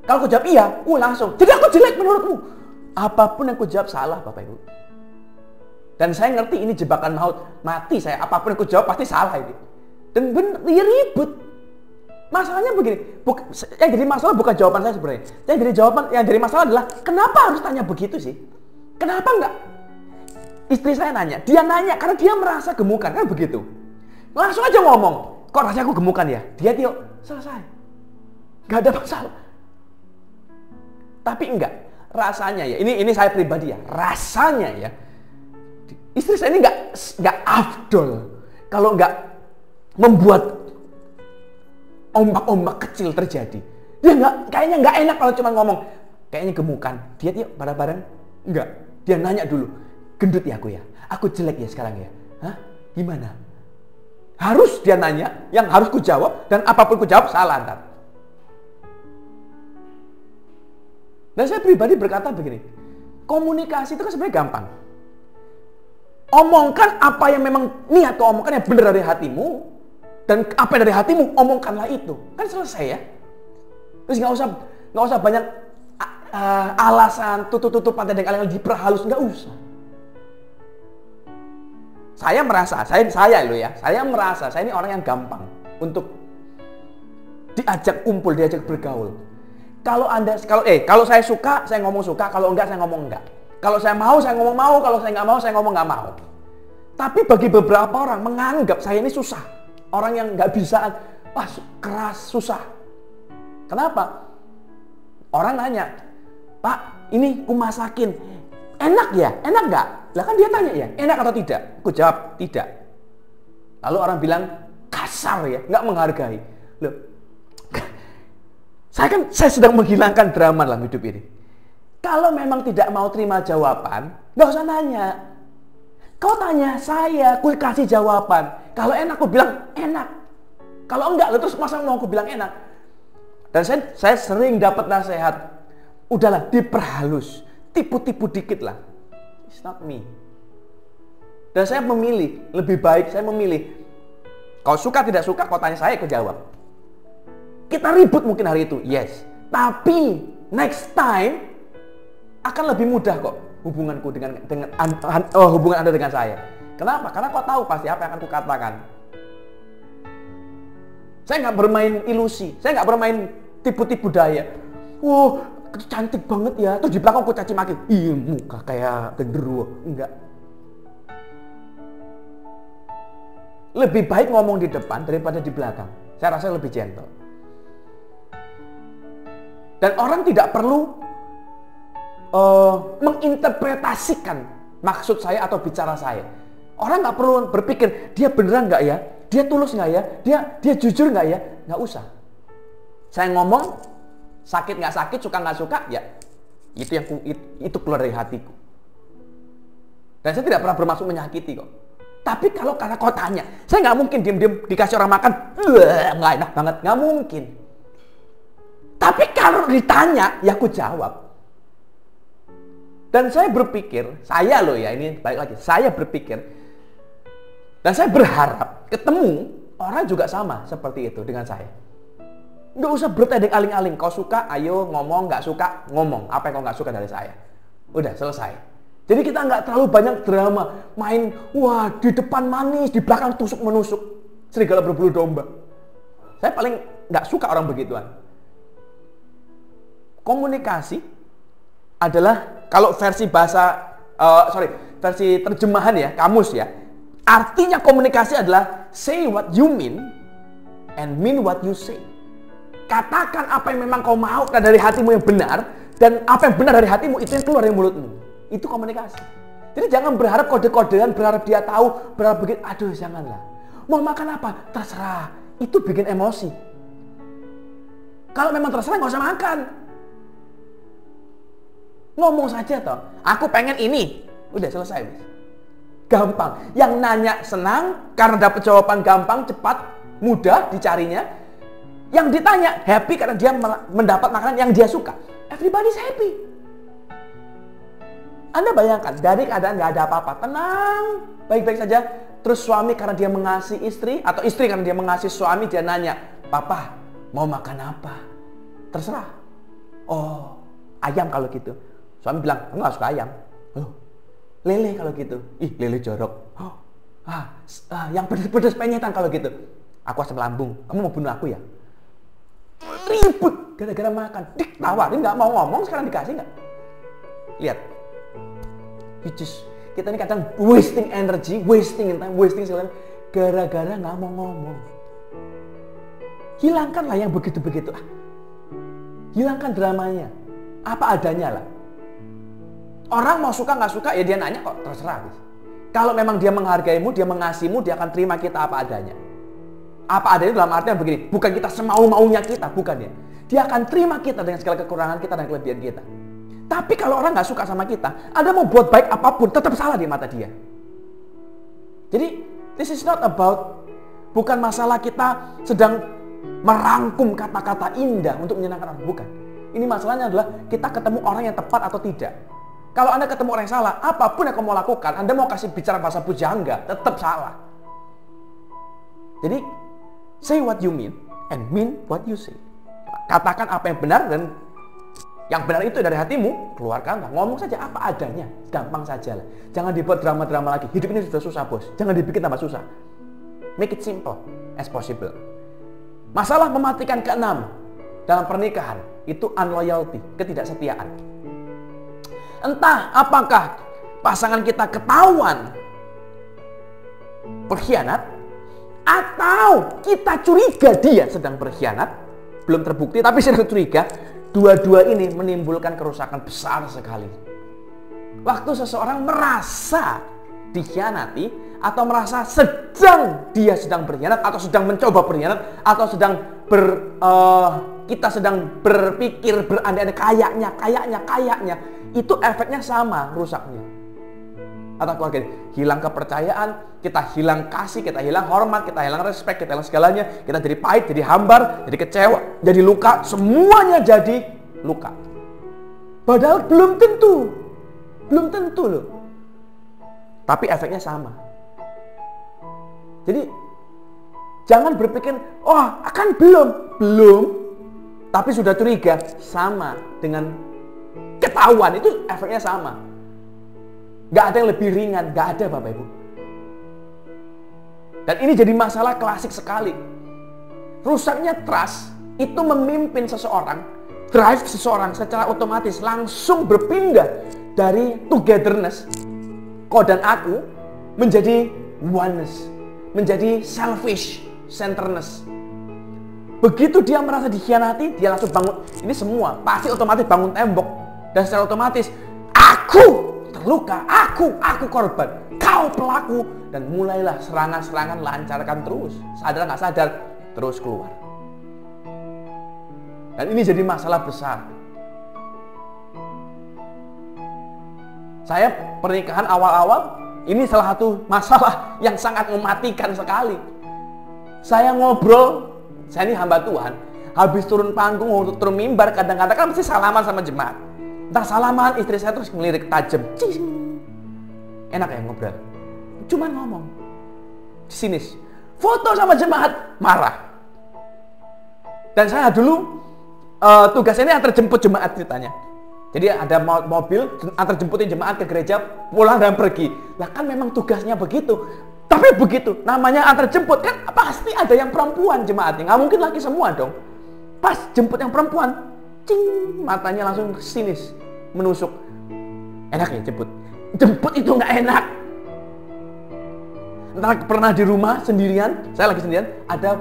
Kalau aku jawab iya, langsung. Jadi aku jelek menurutmu? Apapun yang aku jawab salah, Bapak Ibu. Dan saya ngerti ini jebakan maut, mati saya. Apapun yang aku jawab pasti salah ini. Dan dia ribut. Masalahnya begini, yang jadi masalah bukan jawaban saya sebenarnya. Yang jadi masalah adalah kenapa harus tanya begitu sih? Kenapa enggak? Istri saya nanya, dia nanya karena dia merasa gemukan, kan begitu. Langsung aja ngomong, kok rasanya aku gemukan ya? Dia selesai. Gak ada masalah. Tapi enggak, rasanya ya, ini saya pribadi ya, rasanya ya, istri saya ini enggak afdol kalau enggak membuat ombak-ombak kecil terjadi. Dia kayaknya enggak enak kalau cuma ngomong, kayaknya gemukan. Dia bareng-bareng, enggak. Dia nanya dulu, gendut ya aku ya? Aku jelek ya sekarang ya? Hah? Gimana? Harus dia nanya, yang harus ku jawab, dan apapun ku jawab salah ntar. Dan saya pribadi berkata begini, komunikasi itu kan sebenarnya gampang. Omongkan apa yang memang niat kau omongkan yang benar dari hatimu, dan apa yang dari hatimu, omongkanlah itu. Kan selesai ya. Terus nggak usah banyak alasan, tutup-tutupan dan yang diperhalus, nggak usah. Saya merasa saya ini orang yang gampang untuk diajak kumpul, diajak bergaul. Kalau saya suka, saya ngomong suka, kalau enggak, saya ngomong enggak. Kalau saya mau, saya ngomong mau, kalau saya nggak mau, saya ngomong nggak mau. Tapi bagi beberapa orang menganggap saya ini susah. Orang yang nggak bisa, keras, susah. Kenapa? Orang nanya, Pak, ini ku masakin. Enak ya? Enak nggak? Lah kan dia tanya ya, enak atau tidak? Aku jawab tidak. Lalu orang bilang kasar ya, nggak menghargai. Loh, saya sedang menghilangkan drama dalam hidup ini. Kalau memang tidak mau terima jawaban, nggak usah nanya. Kau tanya saya, aku kasih jawaban. Kalau enak, aku bilang enak. Kalau enggak, terus masa mau aku bilang enak? Dan saya sering dapat nasihat, udahlah diperhalus, tipu-tipu dikit lah. It's not me. Dan saya memilih, lebih baik saya memilih. Kau suka tidak suka, kau tanya saya, aku jawab. Kita ribut mungkin hari itu, yes. Tapi next time akan lebih mudah kok hubunganku hubungan Anda dengan saya. Kenapa? Karena kau tahu pasti apa yang akan kukatakan. Saya nggak bermain ilusi, saya nggak bermain tipu-tipu daya. cantik banget ya. Terus di belakang aku caci maki. Ih, muka kayak genderuwo. Enggak. Lebih baik ngomong di depan daripada di belakang. Saya rasa lebih gentle. Dan orang tidak perlu menginterpretasikan maksud saya atau bicara saya. Orang nggak perlu berpikir, dia beneran nggak ya? Dia tulus nggak ya? Dia jujur nggak ya? Nggak usah. Saya ngomong, sakit nggak sakit, suka nggak suka, ya itu keluar dari hatiku. Dan saya tidak pernah bermaksud menyakiti kok. Tapi kalau karena kau tanya, saya nggak mungkin diam-diam dikasih orang makan, nggak enak banget, nggak mungkin. Tapi kalau ditanya, ya aku jawab. Dan saya berpikir, saya loh ya, ini balik lagi, saya berpikir, dan saya berharap ketemu orang juga sama seperti itu dengan saya. Nggak usah bertedeng aling-aling, kau suka, ayo ngomong, nggak suka, ngomong. Apa yang kau nggak suka dari saya? Udah, selesai. Jadi kita nggak terlalu banyak drama, main, wah di depan manis, di belakang tusuk-menusuk, serigala berbulu domba. Saya paling nggak suka orang begituan. Komunikasi adalah, kalau versi versi terjemahan ya, kamus ya, artinya komunikasi adalah say what you mean and mean what you say. Katakan apa yang memang kau mau dari hatimu yang benar, dan apa yang benar dari hatimu itu yang keluar dari mulutmu. Itu komunikasi. Jadi jangan berharap kode-kodean, berharap dia tahu, berharap begitu. Aduh, janganlah. Mau makan apa? Terserah. Itu bikin emosi. Kalau memang terserah, nggak usah makan. Ngomong saja toh. Aku pengen ini. Udah selesai. Gampang. Yang nanya senang karena dapat jawaban gampang, cepat, mudah dicarinya. Yang ditanya happy karena dia mendapat makanan yang dia suka. Everybody's happy. Anda bayangkan, dari keadaan nggak ada apa-apa, tenang, baik-baik saja. Terus suami karena dia mengasihi istri, atau istri karena dia mengasihi suami, dia nanya, Papa, mau makan apa? Terserah. Oh, ayam kalau gitu. Suami bilang, aku nggak suka ayam. Oh, lele kalau gitu. Ih, lele jorok. Oh, yang pedes-pedes penyetan kalau gitu. Aku asam lambung. Kamu mau bunuh aku ya? Ribut gara-gara makan. Ditawarin nggak mau ngomong, sekarang dikasih nggak? Lihat. Kita ini kadang wasting energy, wasting time, wasting segala gara-gara nggak mau ngomong. Hilangkanlah yang begitu-begitu. Hilangkan dramanya. Apa adanya lah. Orang mau suka nggak suka ya dia nanya kok, terserah. Kalau memang dia menghargaimu, dia mengasihimu, dia akan terima kita apa adanya. Apa adanya dalam artian begini, bukan kita semau-maunya kita, bukan ya. Dia akan terima kita dengan segala kekurangan kita dan kelebihan kita. Tapi kalau orang nggak suka sama kita, Anda mau buat baik apapun, tetap salah di mata dia. Jadi, this is not about, bukan masalah kita sedang merangkum kata-kata indah untuk menyenangkan orang, bukan. Ini masalahnya adalah kita ketemu orang yang tepat atau tidak. Kalau Anda ketemu orang yang salah, apapun yang kamu mau lakukan, Anda mau kasih bicara bahasa pujangga, tetap salah. Jadi, say what you mean and mean what you say. Katakan apa yang benar dan yang benar itu dari hatimu, keluarkanlah. Ngomong saja apa adanya, gampang saja lah. Jangan dibuat drama-drama lagi. Hidup ini sudah susah, bos. Jangan dibikin tambah susah. Make it simple as possible. Masalah mematikan keenam dalam pernikahan itu unloyalty, ketidaksetiaan. Entah apakah pasangan kita ketahuan berkhianat, atau kita curiga dia sedang berkhianat, belum terbukti tapi sedang curiga. Dua-dua ini menimbulkan kerusakan besar sekali. Waktu seseorang merasa dikhianati, atau merasa dia sedang berkhianat, atau sedang mencoba berkhianat, atau sedang kita sedang berpikir berandai-andai kayaknya, itu efeknya sama rusaknya. Atau keluarga hilang kepercayaan, kita hilang kasih, kita hilang hormat, kita hilang respect, kita hilang segalanya, kita jadi pahit, jadi hambar, jadi kecewa, jadi luka, semuanya jadi luka. Padahal belum tentu loh. Tapi efeknya sama. Jadi jangan berpikir, oh akan belum, tapi sudah curiga, sama dengan ketahuan, itu efeknya sama. Gak ada yang lebih ringan, gak ada Bapak Ibu. Dan ini jadi masalah klasik sekali. Rusaknya trust itu memimpin seseorang drive seseorang secara otomatis langsung berpindah dari togetherness, kau dan aku, menjadi oneness, menjadi selfish centeredness. Begitu dia merasa dikhianati, dia langsung bangun. Ini semua pasti otomatis bangun tembok. Dan secara otomatis, aku terluka, aku korban, kau pelaku. Dan mulailah serangan-serangan lancarkan terus. Sadar nggak sadar, terus keluar. Dan ini jadi masalah besar. Saya pernikahan awal-awal, ini salah satu masalah yang sangat mematikan sekali. Saya ngobrol, saya ini hamba Tuhan, habis turun panggung, untuk turun mimbar, kadang-kadang kan mesti salaman sama jemaat. Entah salaman, istri saya terus ngelirik tajam. Cing. Enak ya ngobrol. Cuman ngomong. Sinis. Foto sama jemaat, marah. Dan saya dulu tugas ini antar jemput jemaat ceritanya. Jadi ada mobil antar jemputin jemaat ke gereja, pulang dan pergi. Lah kan memang tugasnya begitu. Tapi begitu, namanya antar jemput kan pasti ada yang perempuan jemaatnya. Nggak mungkin laki semua dong. Pas jemput yang perempuan, cing, matanya langsung sinis, menusuk. Enak ya jemput? Jemput itu nggak enak. Entah pernah di rumah sendirian, saya lagi sendirian, ada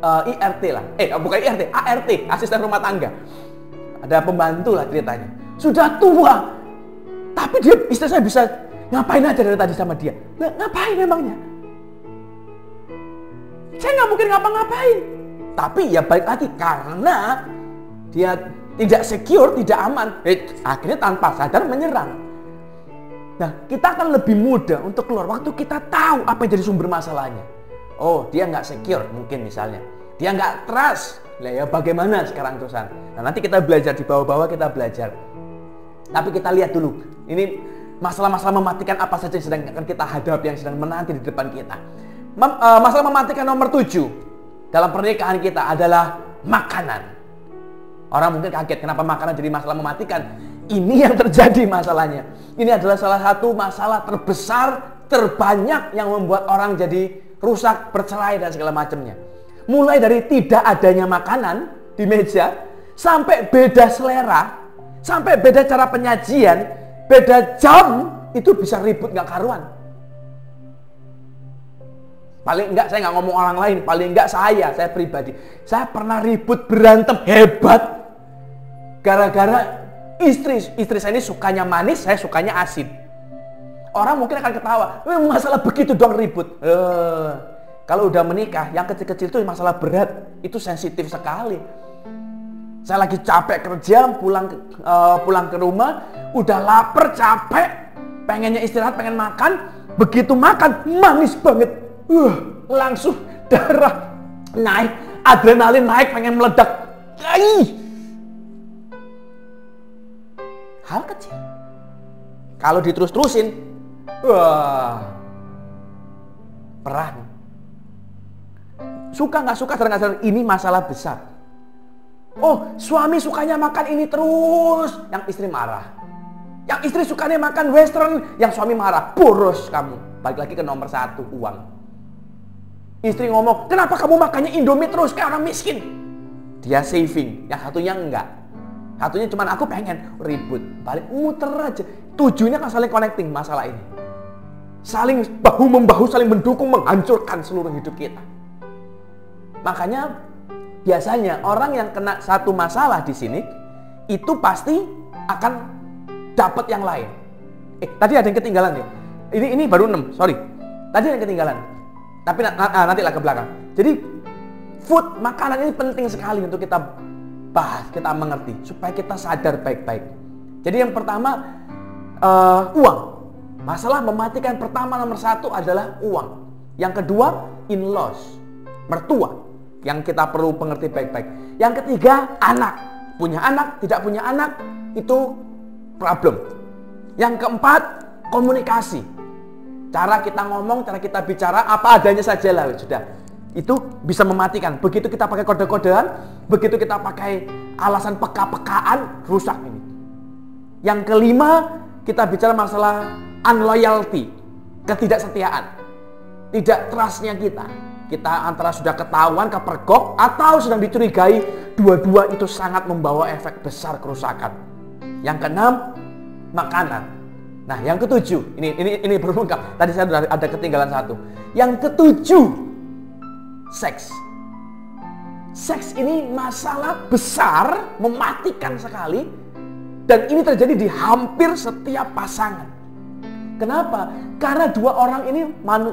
IRT lah. Bukan IRT, ART, asisten rumah tangga. Ada pembantu lah ceritanya. Sudah tua. Tapi dia, istri saya bisa ngapain aja dari tadi sama dia. Nah, ngapain memangnya? Saya nggak mungkin ngapa-ngapain. Tapi ya balik lagi, karena dia tidak secure, tidak aman. Akhirnya tanpa sadar menyerang. Nah, kita akan lebih mudah untuk keluar waktu kita tahu apa yang jadi sumber masalahnya. Oh, dia nggak secure mungkin misalnya. Dia nggak trust. Lah ya bagaimana sekarang terusan? Nah, nanti kita belajar di bawah-bawah, kita belajar. Tapi kita lihat dulu. Ini masalah-masalah mematikan apa saja yang sedang akan kita hadapi, yang sedang menanti di depan kita. Masalah mematikan nomor 7 dalam pernikahan kita adalah makanan. Orang mungkin kaget kenapa makanan jadi masalah mematikan. Ini yang terjadi masalahnya. Ini adalah salah satu masalah terbesar, terbanyak yang membuat orang jadi rusak, bercerai dan segala macamnya. Mulai dari tidak adanya makanan di meja, sampai beda selera, sampai beda cara penyajian, beda jam, itu bisa ribut nggak karuan. Paling enggak, saya nggak ngomong orang lain, paling enggak saya pribadi. Saya pernah ribut berantem hebat. Gara-gara istri saya ini sukanya manis, saya sukanya asin. Orang mungkin akan ketawa, masalah begitu dong ribut. Kalau udah menikah, yang kecil-kecil itu masalah berat, itu sensitif sekali. Saya lagi capek kerja, pulang ke rumah, udah lapar, capek, pengennya istirahat, pengen makan, begitu makan, manis banget. Langsung darah naik, adrenalin naik, pengen meledak. Hal kecil. Kalau diterus-terusin, perang. Suka nggak suka, sadar ini masalah besar. Oh, suami sukanya makan ini terus, yang istri marah. Yang istri sukanya makan western, yang suami marah. Boros kamu. Balik lagi ke nomor 1, uang. Istri ngomong, kenapa kamu makannya Indomie terus kayak orang miskin? Dia saving, yang satunya enggak. Satunya cuman aku pengen ribut. Balik muter aja. Tujuannya kan saling connecting masalah ini. Saling bahu-membahu, saling mendukung, menghancurkan seluruh hidup kita. Makanya biasanya orang yang kena satu masalah di sini itu pasti akan dapat yang lain. Tadi ada yang ketinggalan ya. Ini baru 6, sorry. Tadi ada yang ketinggalan. Tapi nanti lah ke belakang. Jadi food, makanan ini penting sekali untuk kita bahas, kita mengerti supaya kita sadar baik-baik. Jadi yang pertama uang. Masalah mematikan pertama nomor 1 adalah uang. Yang kedua in-laws, mertua, yang kita perlu mengerti baik-baik. Yang ketiga, anak. Punya anak, tidak punya anak, itu problem. Yang keempat, komunikasi. Cara kita ngomong, cara kita bicara, apa adanya saja lah, sudah. Itu bisa mematikan. Begitu kita pakai kode-kodean, begitu kita pakai alasan peka-pekaan, rusak ini. Yang kelima, kita bicara masalah unloyalty, ketidaksetiaan. Tidak trust-nya kita. kita antara sudah ketahuan, kepergok, atau sedang dicurigai, dua-dua itu sangat membawa efek besar kerusakan. Yang keenam, makanan. Nah, yang ketujuh, ini berlengkap. Tadi saya sudah ada ketinggalan satu. Yang ketujuh, seks. Seks ini masalah besar, mematikan sekali, dan ini terjadi di hampir setiap pasangan. Kenapa? Karena dua orang ini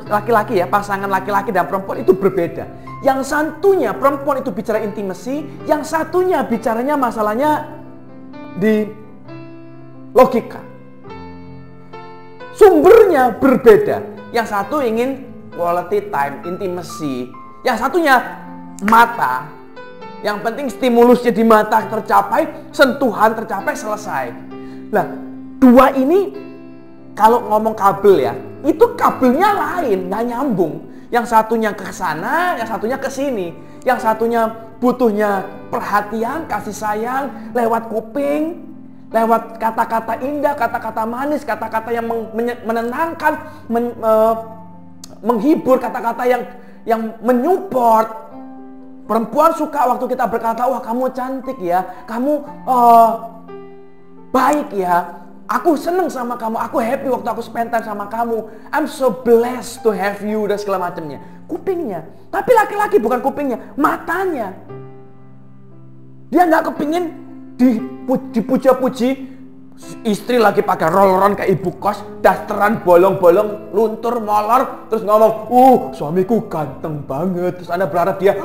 laki-laki ya, pasangan laki-laki dan perempuan itu berbeda. Yang satunya perempuan itu bicara intimasi, yang satunya bicaranya masalahnya di logika. Sumbernya berbeda. Yang satu ingin quality time, intimasi. Yang satunya mata. Yang penting stimulusnya di mata tercapai, sentuhan tercapai, selesai. Nah, dua ini kalau ngomong kabel ya, itu kabelnya lain, nggak nyambung. Yang satunya ke sana, yang satunya ke sini. Yang satunya butuhnya perhatian, kasih sayang, lewat kuping, lewat kata-kata indah, kata-kata manis, kata-kata yang menenangkan, menghibur, kata-kata yang menyupport. Perempuan suka waktu kita berkata, wah kamu cantik ya, kamu baik ya. Aku seneng sama kamu, aku happy waktu aku spend time sama kamu. I'm so blessed to have you, dan segala macamnya. Kupingnya. Tapi laki-laki bukan kupingnya, matanya. Dia nggak kepingin dipuja-puji. Istri lagi pakai roll-on kayak ibu kos, dasteran bolong-bolong, luntur, molor, terus ngomong, suamiku ganteng banget. Terus Anda berharap dia,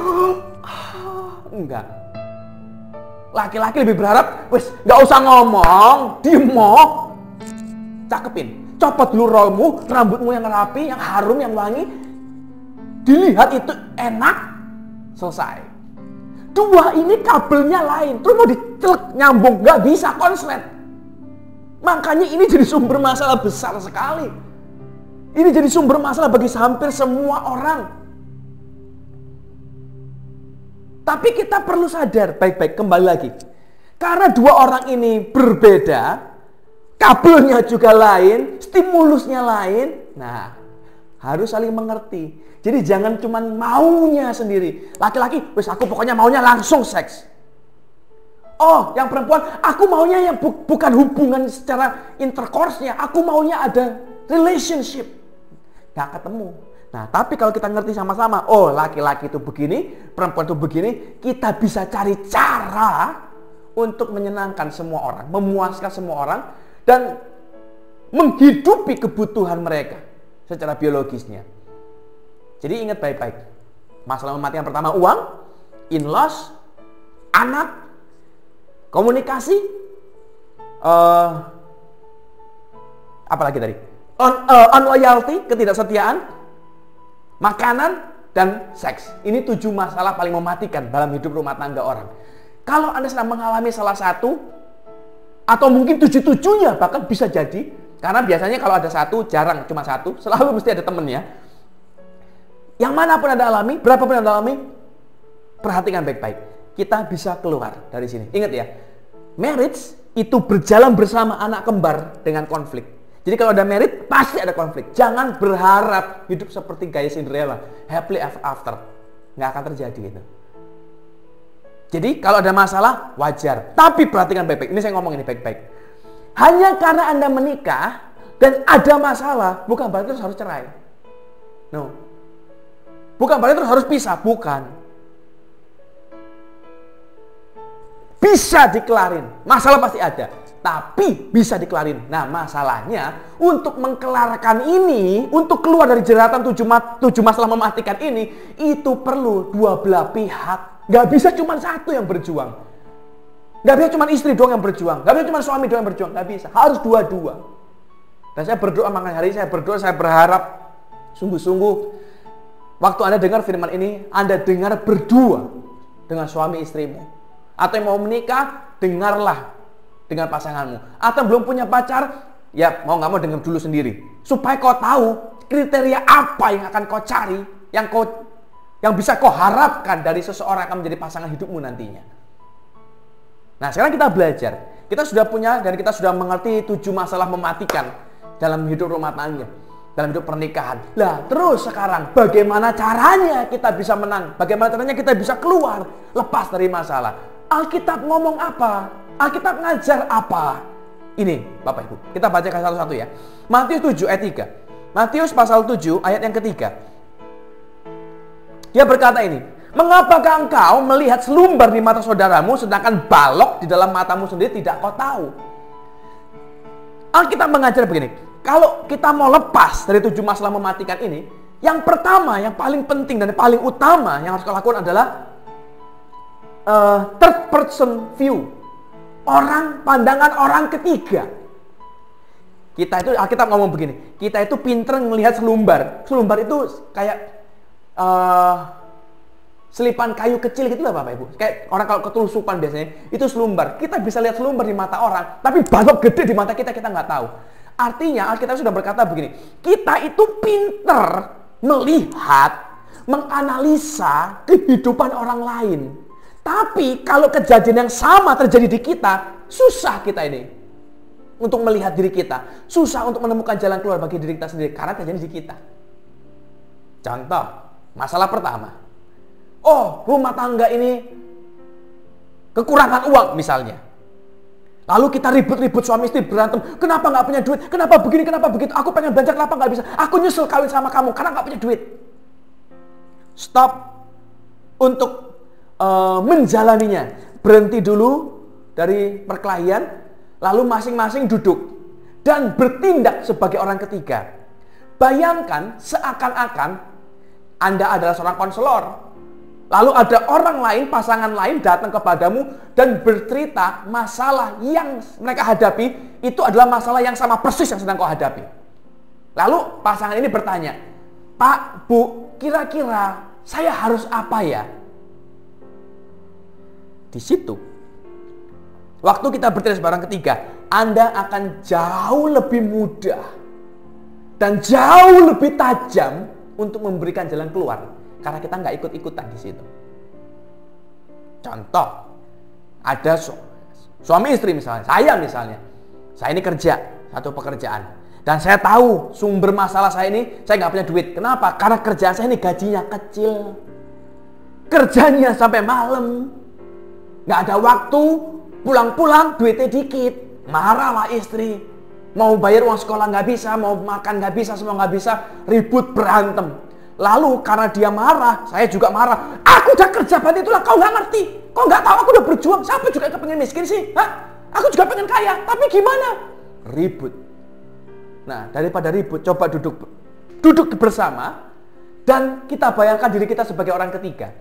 enggak. Laki-laki lebih berharap, wes nggak usah ngomong, diem mau, cakepin, copot dulu rollmu, rambutmu yang rapi, yang harum, yang wangi, dilihat itu enak, selesai. Dua ini kabelnya lain, terus mau dicelek nyambung, nggak bisa, konslet. Makanya ini jadi sumber masalah besar sekali. Ini jadi sumber masalah bagi hampir semua orang. Tapi kita perlu sadar, baik-baik, kembali lagi. Karena dua orang ini berbeda, kabelnya juga lain, stimulusnya lain. Nah, harus saling mengerti. Jadi jangan cuma maunya sendiri. Laki-laki, wes aku pokoknya maunya langsung seks. Oh, yang perempuan, aku maunya yang bukan hubungan secara intercourse-nya. Aku maunya ada relationship. Gak ketemu. Nah, tapi kalau kita ngerti sama-sama, oh laki-laki itu begini, perempuan itu begini, kita bisa cari cara untuk menyenangkan semua orang, memuaskan semua orang, dan menghidupi kebutuhan mereka secara biologisnya. Jadi ingat baik-baik, masalah mematikan pertama uang, in-laws, anak, komunikasi, apalagi tadi, unloyalty, ketidaksetiaan, makanan, dan seks. Ini 7 masalah paling mematikan dalam hidup rumah tangga orang. Kalau Anda sedang mengalami salah satu, atau mungkin 7-7-nya bahkan bisa jadi, karena biasanya kalau ada satu, jarang cuma satu, selalu mesti ada temennya. Yang manapun Anda alami, berapapun Anda alami, perhatikan baik-baik. Kita bisa keluar dari sini. Ingat ya, marriage itu berjalan bersama anak kembar dengan konflik. Jadi kalau ada merit, pasti ada konflik. Jangan berharap hidup seperti gaya Cinderella, happily ever after. Nggak akan terjadi itu. Jadi kalau ada masalah, wajar. Tapi perhatikan baik-baik. Ini saya ngomong ini baik-baik. Hanya karena Anda menikah dan ada masalah, bukan berarti terus harus cerai. No. Bukan berarti terus harus pisah. Bukan. Bisa dikelarin. Masalah pasti ada. Tapi bisa dikelarin. Nah, masalahnya untuk mengkelarkan ini, untuk keluar dari jeratan 7 masalah mematikan ini, itu perlu dua belah pihak. Gak bisa cuma satu yang berjuang. Gak bisa cuma istri doang yang berjuang. Gak bisa cuma suami doang yang berjuang. Gak bisa. Harus dua-dua. Dan saya berdoa, makanya hari ini saya berdoa, saya berharap sungguh-sungguh waktu Anda dengar firman ini, Anda dengar berdua dengan suami istrimu. Atau yang mau menikah, dengarlah dengan pasanganmu. Atau belum punya pacar, ya mau nggak mau dengar dulu sendiri. Supaya kau tahu kriteria apa yang akan kau cari, yang bisa kau harapkan dari seseorang yang akan menjadi pasangan hidupmu nantinya. Nah, sekarang kita belajar. Kita sudah punya dan kita sudah mengerti 7 masalah mematikan dalam hidup rumah tangga. dalam hidup pernikahan. Lah, terus sekarang bagaimana caranya kita bisa menang? Bagaimana caranya kita bisa keluar lepas dari masalah? Alkitab ngomong apa? Alkitab ngajar apa? Ini, Bapak Ibu, kita bacakan satu-satu ya. Matius 7 ayat 3. Matius pasal 7 ayat yang ketiga. Dia berkata ini, mengapakah engkau melihat selumbar di mata saudaramu, sedangkan balok di dalam matamu sendiri tidak kau tahu? Alkitab mengajar begini, kalau kita mau lepas dari 7 masalah mematikan ini, yang pertama, yang paling penting dan paling utama yang harus kau lakukan adalah third person view. Pandangan orang ketiga. Kita itu, Alkitab ngomong begini, kita itu pinter melihat selumbar. Selumbar itu kayak selipan kayu kecil gitu lah Bapak Ibu. Kayak orang kalau ketelusupan biasanya, itu selumbar. Kita bisa lihat selumbar di mata orang, tapi balok gede di mata kita, kita nggak tahu. Artinya Alkitab sudah berkata begini, kita itu pinter melihat, menganalisa kehidupan orang lain. Tapi kalau kejadian yang sama terjadi di kita, susah kita ini untuk melihat diri kita. Susah untuk menemukan jalan keluar bagi diri kita sendiri, karena terjadi di kita. Contoh, masalah pertama. Oh, rumah tangga ini kekurangan uang misalnya. Lalu kita ribut-ribut suami istri berantem. Kenapa nggak punya duit? Kenapa begini? Kenapa begitu? Aku pengen belanja, kenapa nggak bisa? Aku nyusul kawin sama kamu karena nggak punya duit. Stop untuk menjalaninya. Berhenti dulu dari perkelahian, lalu masing-masing duduk dan bertindak sebagai orang ketiga. Bayangkan seakan-akan Anda adalah seorang konselor. Lalu ada orang lain, pasangan lain datang kepadamu dan bercerita masalah yang mereka hadapi, itu adalah masalah yang sama persis yang sedang kau hadapi. Lalu pasangan ini bertanya, Pak, Bu, kira-kira saya harus apa ya? Di situ, waktu kita bercerita sebarang ketiga, Anda akan jauh lebih mudah dan jauh lebih tajam untuk memberikan jalan keluar, karena kita nggak ikut-ikutan di situ. Contoh, ada suami istri misalnya, saya ini kerja satu pekerjaan, dan saya tahu sumber masalah saya ini, saya nggak punya duit. Kenapa? Karena kerjaan saya ini gajinya kecil, kerjanya sampai malam, nggak ada waktu, pulang-pulang duitnya dikit, marahlah istri, mau bayar uang sekolah nggak bisa, mau makan nggak bisa, semua nggak bisa, ribut berantem. Lalu karena dia marah, saya juga marah. Aku udah kerja banget itulah, kau nggak ngerti, kau nggak tahu aku udah berjuang. Siapa juga yang pengen miskin sih? Hah? Aku juga pengen kaya, tapi gimana? Ribut. Nah, daripada ribut, coba duduk bersama dan kita bayangkan diri kita sebagai orang ketiga.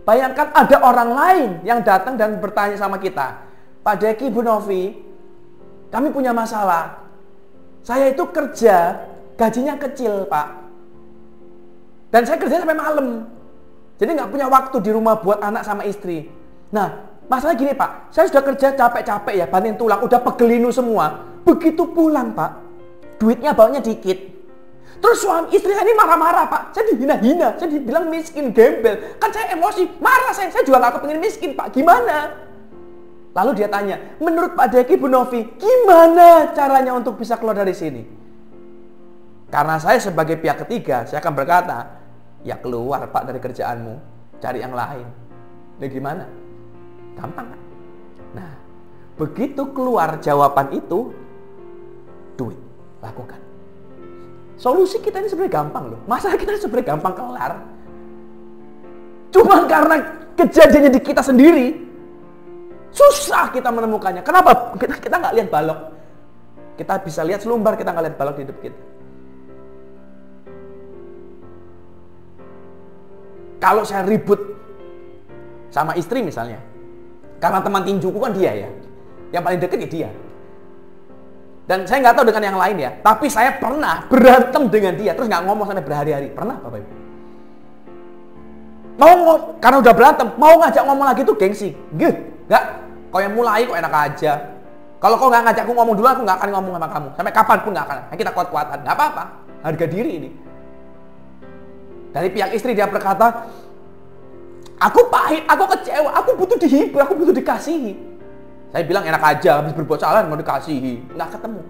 Bayangkan ada orang lain yang datang dan bertanya sama kita, Pak Deki, Bu Novi, kami punya masalah. Saya itu kerja, gajinya kecil, Pak. Dan saya kerja sampai malam. Jadi nggak punya waktu di rumah buat anak sama istri. Nah, masalah gini, Pak. Saya sudah kerja capek-capek ya, banting tulang, udah pegelinu semua. Begitu pulang, Pak, duitnya bawanya dikit. Terus suami istri saya ini marah-marah, Pak. Saya dihina-hina, saya dibilang miskin, gembel. Kan saya emosi, marah saya juga nggak kepengen miskin, Pak. Gimana? Lalu dia tanya, menurut Pak Deki, Bu Novi, gimana caranya untuk bisa keluar dari sini? Karena saya sebagai pihak ketiga, saya akan berkata, ya keluar Pak dari kerjaanmu, cari yang lain. Nah gimana? Gampang kan? Nah, begitu keluar jawaban itu, duit, lakukan. Solusi kita ini sebenarnya gampang loh. Masalah kita sebenarnya gampang kelar. Cuma karena kejadiannya di kita sendiri, susah kita menemukannya. Kenapa? Kita nggak lihat balok. Kita bisa lihat selumbar, kita nggak lihat balok di hidup kita. Kalau saya ribut sama istri misalnya, karena teman tinjuku kan dia ya, yang paling deket ya dia. Dan saya nggak tahu dengan yang lain ya, tapi saya pernah berantem dengan dia, terus nggak ngomong sampai berhari-hari. Pernah Bapak Ibu? Karena udah berantem, mau ngajak ngomong lagi tuh gengsi. Nggak, kau yang mulai kok enak aja. Kalau kau nggak ngajak aku ngomong dulu, aku nggak akan ngomong sama kamu. Sampai kapanpun nggak akan. Kita kuat-kuatan, nggak apa-apa. Harga diri ini. Dari pihak istri dia berkata, aku pahit, aku kecewa, aku butuh dihibur, aku butuh dikasihi. Saya bilang enak aja, habis berbuat salah mau dikasihi. Nggak ketemu.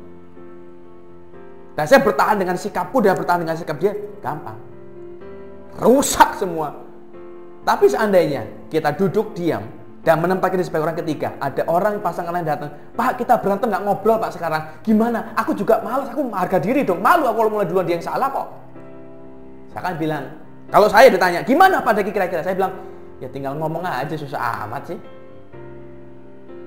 Dan saya bertahan dengan sikapku, dia bertahan dengan sikap dia, gampang. Rusak semua. Tapi seandainya kita duduk diam dan menempatkan diri sebagai orang ketiga, ada orang pasangan lain datang, Pak kita berantem nggak ngobrol Pak sekarang, gimana? Aku juga malas, aku harga diri dong, malu aku kalau mulai duluan dia yang salah kok. Saya akan bilang, kalau saya ditanya, gimana Pak Deki kira-kira? Saya bilang, ya tinggal ngomong aja, susah amat sih.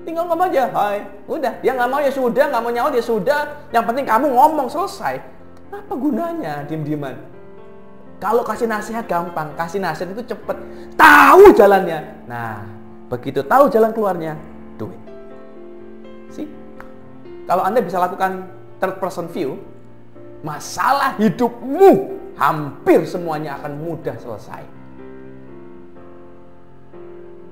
Tinggal ngomong aja, hai, udah. Dia nggak mau ya sudah, nggak mau nyaut ya sudah. Yang penting kamu ngomong, selesai. Apa gunanya diem-dieman? Kalau kasih nasihat gampang, kasih nasihat itu cepet. Tahu jalannya. Nah, begitu tahu jalan keluarnya, do it. See? Kalau Anda bisa lakukan third person view, masalah hidupmu hampir semuanya akan mudah selesai.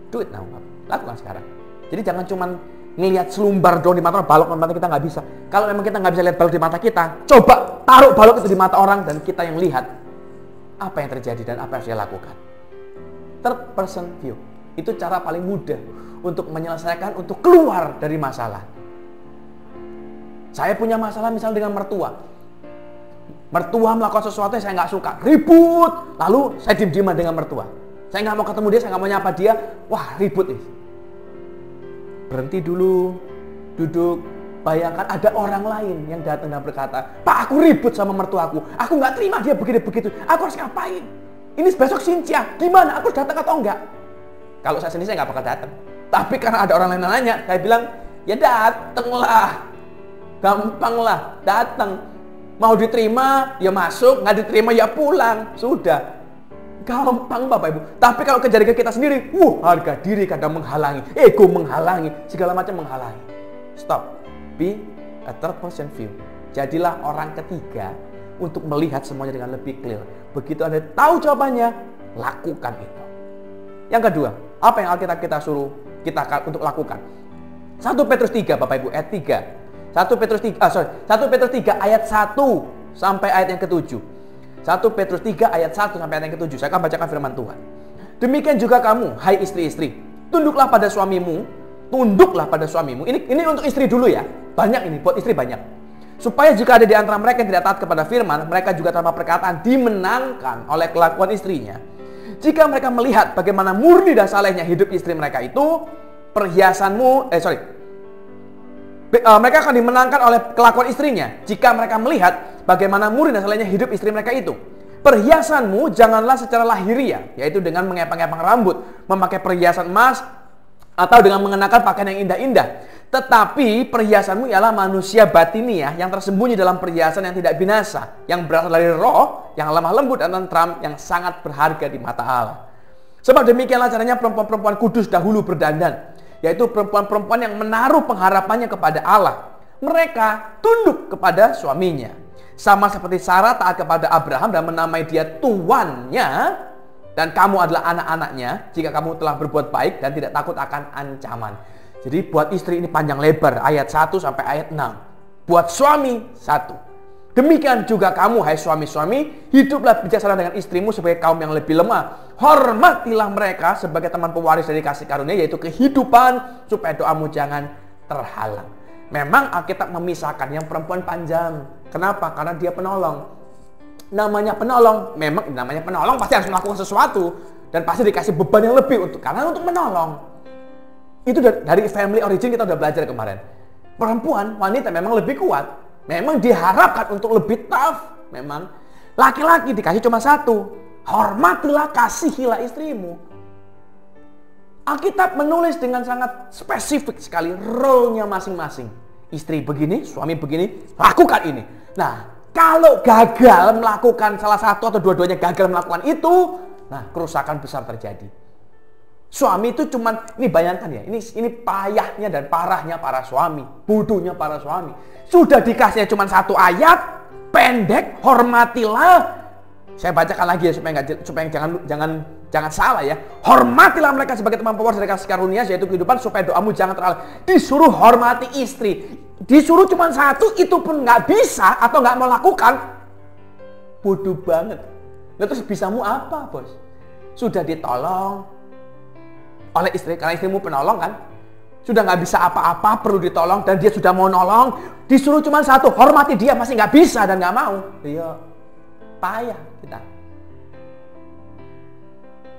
Do it now, lakukan sekarang. Jadi jangan cuma ngelihat selumbar daun di mata, balok di mata kita nggak bisa. Kalau memang kita nggak bisa lihat balok di mata kita, coba taruh balok itu di mata orang dan kita yang lihat apa yang terjadi dan apa yang harus dia lakukan. Third person view itu cara paling mudah untuk menyelesaikan, untuk keluar dari masalah. Saya punya masalah misalnya dengan mertua. Mertua melakukan sesuatu yang saya nggak suka, ribut. Lalu saya diem-dieman dengan mertua. Saya nggak mau ketemu dia, saya nggak mau nyapa dia. Wah ribut nih. Berhenti dulu, duduk, bayangkan ada orang lain yang datang dan berkata, Pak aku ribut sama mertuaku, aku nggak terima dia begini-begitu, aku harus ngapain? Ini besok Cynthia, gimana? Aku datang atau enggak? Kalau saya sendiri saya nggak bakal datang. Tapi karena ada orang lain yang nanya, saya bilang, ya datanglah, gampang lah, datang. Mau diterima, ya masuk, nggak diterima ya pulang, sudah. Gampang Bapak Ibu. Tapi kalau kejadian kita sendiri, harga diri kadang menghalangi, ego menghalangi, segala macam menghalangi. Stop. Be a third person view. Jadilah orang ketiga untuk melihat semuanya dengan lebih clear. Begitu Anda tahu jawabannya, lakukan itu. Yang kedua, apa yang Alkitab kita suruh kita untuk lakukan? 1 Petrus 3 Bapak Ibu ayat 3. 1 Petrus 3 ayat 1 sampai ayat yang ke-7. 1 Petrus 3 ayat 1 sampai ayat yang ke-7. Saya akan bacakan firman Tuhan. Demikian juga kamu, hai istri-istri, tunduklah pada suamimu. Tunduklah pada suamimu. Ini untuk istri dulu ya. Banyak ini, buat istri banyak. Supaya jika ada di antara mereka yang tidak taat kepada firman, mereka juga tanpa perkataan dimenangkan oleh kelakuan istrinya. Jika mereka melihat bagaimana murni dan salehnya hidup istri mereka itu, mereka akan dimenangkan oleh kelakuan istrinya. Jika mereka melihat bagaimana murni dan salehnya hidup istri mereka itu. Perhiasanmu janganlah secara lahiriah, yaitu dengan mengepang-epang rambut, memakai perhiasan emas, atau dengan mengenakan pakaian yang indah-indah. Tetapi perhiasanmu ialah manusia batiniah yang tersembunyi dalam perhiasan yang tidak binasa, yang berasal dari roh, yang lemah lembut dan tentram, yang sangat berharga di mata Allah. Sebab demikianlah caranya perempuan-perempuan kudus dahulu berdandan, yaitu perempuan-perempuan yang menaruh pengharapannya kepada Allah. Mereka tunduk kepada suaminya, sama seperti Sarah taat kepada Abraham dan menamai dia tuannya. Dan kamu adalah anak-anaknya jika kamu telah berbuat baik dan tidak takut akan ancaman. Jadi buat istri ini panjang lebar, ayat 1 sampai ayat 6. Buat suami, 1. Demikian juga kamu, hai suami-suami, hiduplah bijaksana dengan istrimu sebagai kaum yang lebih lemah. Hormatilah mereka sebagai teman pewaris dari kasih karunia, yaitu kehidupan, supaya doamu jangan terhalang. Memang Alkitab memisahkan yang perempuan panjang. Kenapa? Karena dia penolong. Namanya penolong, memang namanya penolong pasti harus melakukan sesuatu dan pasti dikasih beban yang lebih untuk menolong. Itu dari family origin kita udah belajar kemarin. Perempuan, wanita memang lebih kuat, memang diharapkan untuk lebih tough. Memang laki-laki dikasih cuma satu, hormatilah, kasihilah istrimu. Alkitab menulis dengan sangat spesifik sekali role-nya masing-masing. Istri begini, suami begini, lakukan ini. Nah, kalau gagal melakukan salah satu atau dua-duanya gagal melakukan itu, nah kerusakan besar terjadi. Suami itu cuman, ini bayangkan ya, ini payahnya dan parahnya para suami, bodohnya para suami. Sudah dikasihnya cuma satu ayat, pendek, hormatilah. Saya bacakan lagi ya supaya jangan salah ya. Hormatilah mereka sebagai teman pewaris dari kasih karunia, yaitu kehidupan, supaya doamu jangan terhalang. Disuruh hormati istri. Disuruh cuma satu, itu pun nggak bisa atau nggak mau lakukan. Bodoh banget. Nah, terus bisamu apa, bos? Sudah ditolong oleh istri, karena istrimu penolong kan? sudah nggak bisa apa-apa, perlu ditolong, dan dia sudah mau nolong, disuruh cuma satu, hormati dia, masih nggak bisa dan nggak mau. Iya, payah kita.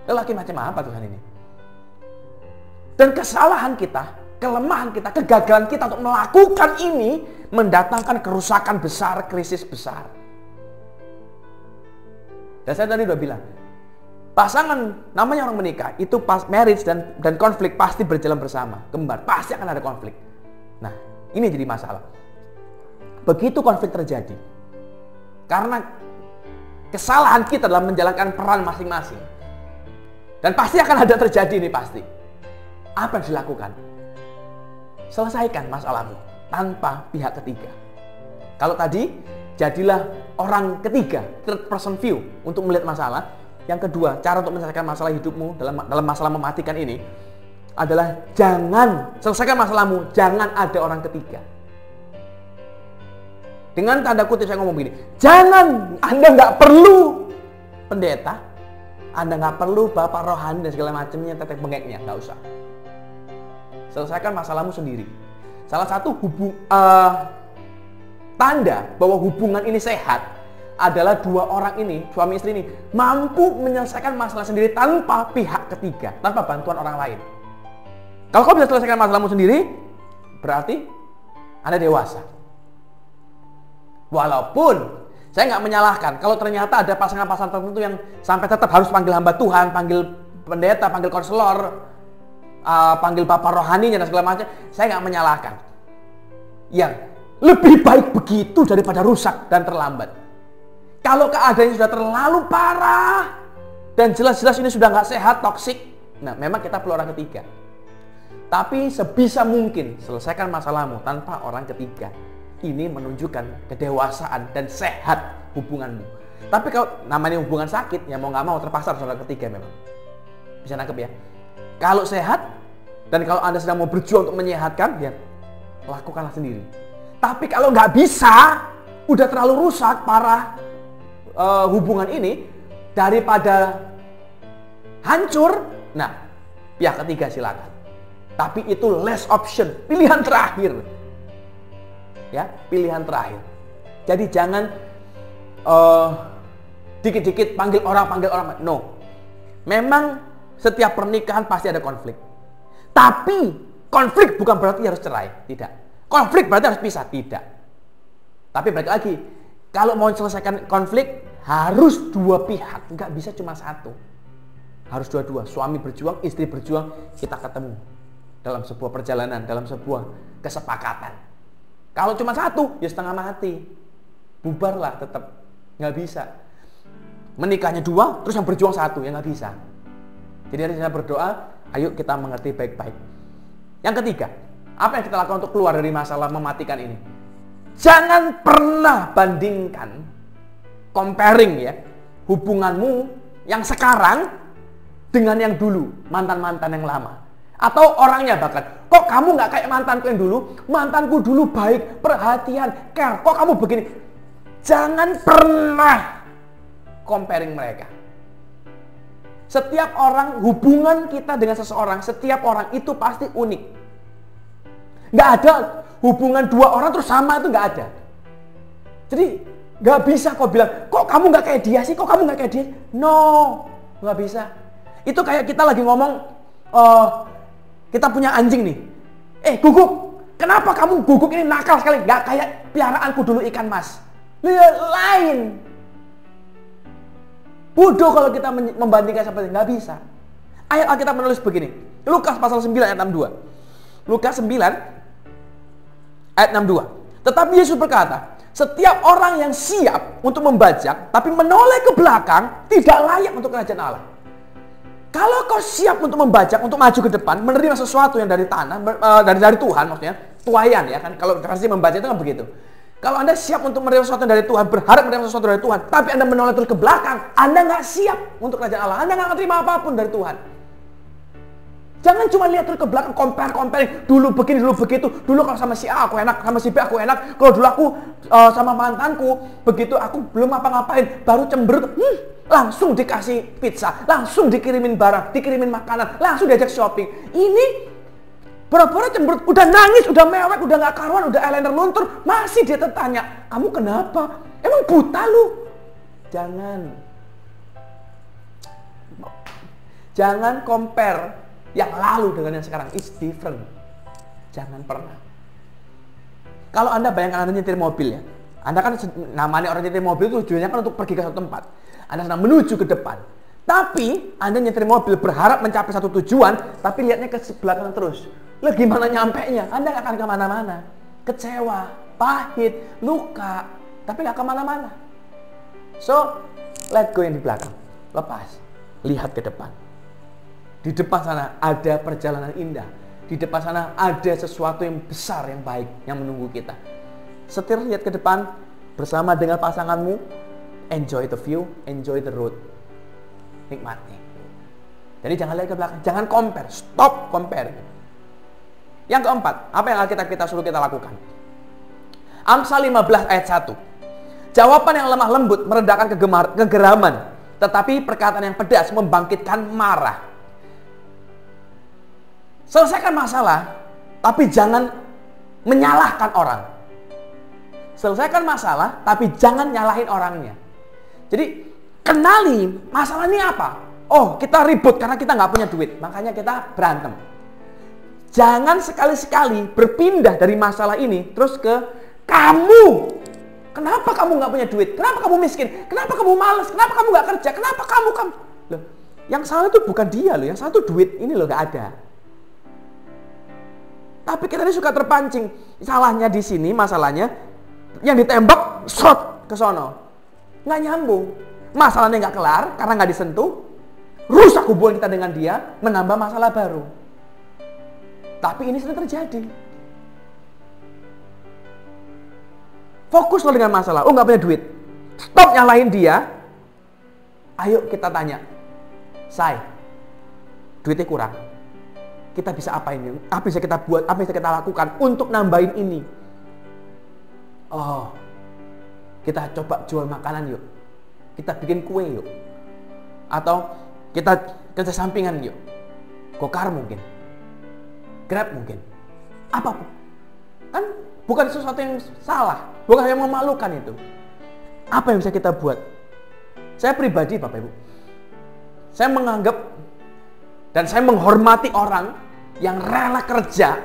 Lelaki macam apa Tuhan ini? Dan kesalahan kita, kelemahan kita, kegagalan kita untuk melakukan ini mendatangkan kerusakan besar, krisis besar. Dan saya tadi udah bilang, pasangan namanya orang menikah itu pas marriage dan konflik pasti berjalan bersama, kembar, pasti akan ada konflik. Nah, ini jadi masalah. Begitu konflik terjadi, karena kesalahan kita dalam menjalankan peran masing-masing, dan pasti akan ada terjadi ini pasti. Apa yang dilakukan? Selesaikan masalahmu tanpa pihak ketiga. Kalau tadi, jadilah orang ketiga, third person view untuk melihat masalah. Yang kedua, cara untuk menyelesaikan masalah hidupmu dalam masalah mematikan ini adalah jangan selesaikan masalahmu, jangan ada orang ketiga. Dengan tanda kutip saya ngomong begini, jangan, Anda nggak perlu pendeta, Anda nggak perlu bapak rohani dan segala macamnya, tetek bengeknya, nggak usah. Selesaikan masalahmu sendiri. Salah satu tanda bahwa hubungan ini sehat adalah dua orang ini, suami istri ini, mampu menyelesaikan masalah sendiri tanpa pihak ketiga, tanpa bantuan orang lain. Kalau kau bisa selesaikan masalahmu sendiri, berarti Anda dewasa. Walaupun saya nggak menyalahkan kalau ternyata ada pasangan-pasangan tertentu yang sampai tetap harus panggil hamba Tuhan, panggil pendeta, panggil konselor, panggil bapak rohaninya dan segala macam, saya nggak menyalahkan. Yang lebih baik begitu daripada rusak dan terlambat. Kalau keadaannya sudah terlalu parah dan jelas-jelas ini sudah nggak sehat, toksik, nah memang kita perlu orang ketiga. Tapi sebisa mungkin selesaikan masalahmu tanpa orang ketiga. Ini menunjukkan kedewasaan dan sehat hubunganmu. Tapi kalau namanya hubungan sakit, ya mau nggak mau terpaksa harus orang ketiga memang. Bisa nangkep ya? Kalau sehat dan kalau Anda sedang mau berjuang untuk menyehatkan, ya lakukanlah sendiri. Tapi kalau nggak bisa, udah terlalu rusak, parah hubungan ini, daripada hancur, nah pihak ketiga silakan. Tapi itu last option, pilihan terakhir. Ya, pilihan terakhir. Jadi jangan dikit-dikit panggil orang. No. Memang setiap pernikahan pasti ada konflik. Tapi konflik bukan berarti harus cerai, tidak. Konflik berarti harus pisah, tidak. Tapi balik lagi, kalau mau selesaikan konflik harus dua pihak, nggak bisa cuma satu. Harus dua-dua, suami berjuang, istri berjuang, kita ketemu dalam sebuah perjalanan, dalam sebuah kesepakatan. Kalau cuma satu, ya setengah mati. Bubarlah tetap, nggak bisa. Menikahnya dua, terus yang berjuang satu, ya nggak bisa. Jadi hari saya berdoa, ayo kita mengerti baik-baik. Yang ketiga, apa yang kita lakukan untuk keluar dari masalah mematikan ini? Jangan pernah bandingkan, comparing ya, hubunganmu yang sekarang dengan yang dulu, mantan-mantan yang lama. Atau orangnya bahkan, kok kamu nggak kayak mantanku yang dulu? Mantanku dulu baik, perhatian, care. Kok kamu begini? Jangan pernah comparing mereka. Setiap orang, hubungan kita dengan seseorang, setiap orang itu pasti unik. Nggak ada hubungan dua orang terus sama, itu nggak ada. Jadi nggak bisa kok bilang, kok kamu nggak kayak dia sih, kok kamu nggak kayak dia? No, nggak bisa. Itu kayak kita lagi ngomong, kita punya anjing nih. Guguk, kenapa kamu guguk ini nakal sekali? Nggak kayak piaraanku dulu ikan mas. Lain. Bodoh kalau kita membandingkan seperti itu. Nggak bisa. Ayat Alkitab menulis begini. Lukas pasal 9 ayat 62. Lukas 9 ayat 62. Tetapi Yesus berkata, setiap orang yang siap untuk membajak tapi menoleh ke belakang tidak layak untuk kerajaan Allah. Kalau kau siap untuk membajak, untuk maju ke depan, menerima sesuatu yang dari tanah, dari Tuhan maksudnya, tuayan ya kan. Kalau versi membaca itu kan begitu. Kalau Anda siap untuk menerima sesuatu dari Tuhan, berharap menerima sesuatu dari Tuhan, tapi Anda menoleh terus ke belakang, Anda nggak siap untuk kerajaan Allah. Anda nggak terima apapun dari Tuhan. Jangan cuma lihat terus ke belakang, compare, dulu begini, dulu begitu. Dulu kalau sama si A aku enak, sama si B aku enak. Kalau dulu aku sama mantanku, begitu aku belum apa-ngapain, baru cemberut, langsung dikasih pizza, langsung dikirimin barang, dikirimin makanan, langsung diajak shopping. Ini Pura-pura cemberut, udah nangis, udah mewek, udah gak karuan, udah eyeliner luntur, masih dia tanya, kamu kenapa? Emang buta lu? Jangan compare yang lalu dengan yang sekarang. It's different. Jangan pernah. Kalau Anda bayangkan Anda nyetir mobil ya, Anda kan namanya orang nyetir mobil itu tujuannya kan untuk pergi ke satu tempat. Anda sedang menuju ke depan. Tapi Anda nyetir mobil berharap mencapai satu tujuan, tapi lihatnya ke belakang terus. Lah gimana nyampenya? Anda gak akan kemana-mana. Kecewa, pahit, luka, tapi gak kemana-mana. So, let go yang di belakang. Lepas. Lihat ke depan. Di depan sana ada perjalanan indah. Di depan sana ada sesuatu yang besar, yang baik, yang menunggu kita. Setir lihat ke depan bersama dengan pasanganmu. Enjoy the view, enjoy the road. Nikmati. Jadi jangan lihat ke belakang, jangan compare. Stop compare. Yang keempat, apa yang Alkitab kita suruh kita lakukan? Amsal 15 ayat 1. Jawaban yang lemah lembut meredakan kegeraman, tetapi perkataan yang pedas membangkitkan marah. Selesaikan masalah, tapi jangan menyalahkan orang. Selesaikan masalah, tapi jangan nyalahin orangnya. Jadi, kenali masalah ini apa? Oh, kita ribut karena kita nggak punya duit, makanya kita berantem. Jangan sekali-sekali berpindah dari masalah ini terus ke kamu. Kenapa kamu nggak punya duit? Kenapa kamu miskin? Kenapa kamu malas? Kenapa kamu nggak kerja? Kenapa kamu? Loh, yang salah itu bukan dia loh, yang salah itu duit ini loh nggak ada. Tapi kita ini suka terpancing. Salahnya di sini, masalahnya yang ditembak shot ke sono. Nggak nyambung. Masalahnya nggak kelar karena nggak disentuh. Rusak hubungan kita dengan dia, menambah masalah baru. Tapi ini sering terjadi. Fokuslah dengan masalah. Oh, nggak punya duit. Stop nyalahin dia. Ayo kita tanya. Say, duitnya kurang. Kita bisa apa ini? Apa bisa kita buat? Apa bisa kita lakukan untuk nambahin ini? Oh, kita coba jual makanan yuk. Kita bikin kue yuk. Atau kita kerja sampingan yuk. Gokar mungkin. Grab mungkin. Apapun. Kan bukan sesuatu yang salah. Bukan yang memalukan itu. Apa yang bisa kita buat? Saya pribadi Bapak Ibu. Saya menganggap dan saya menghormati orang yang rela kerja.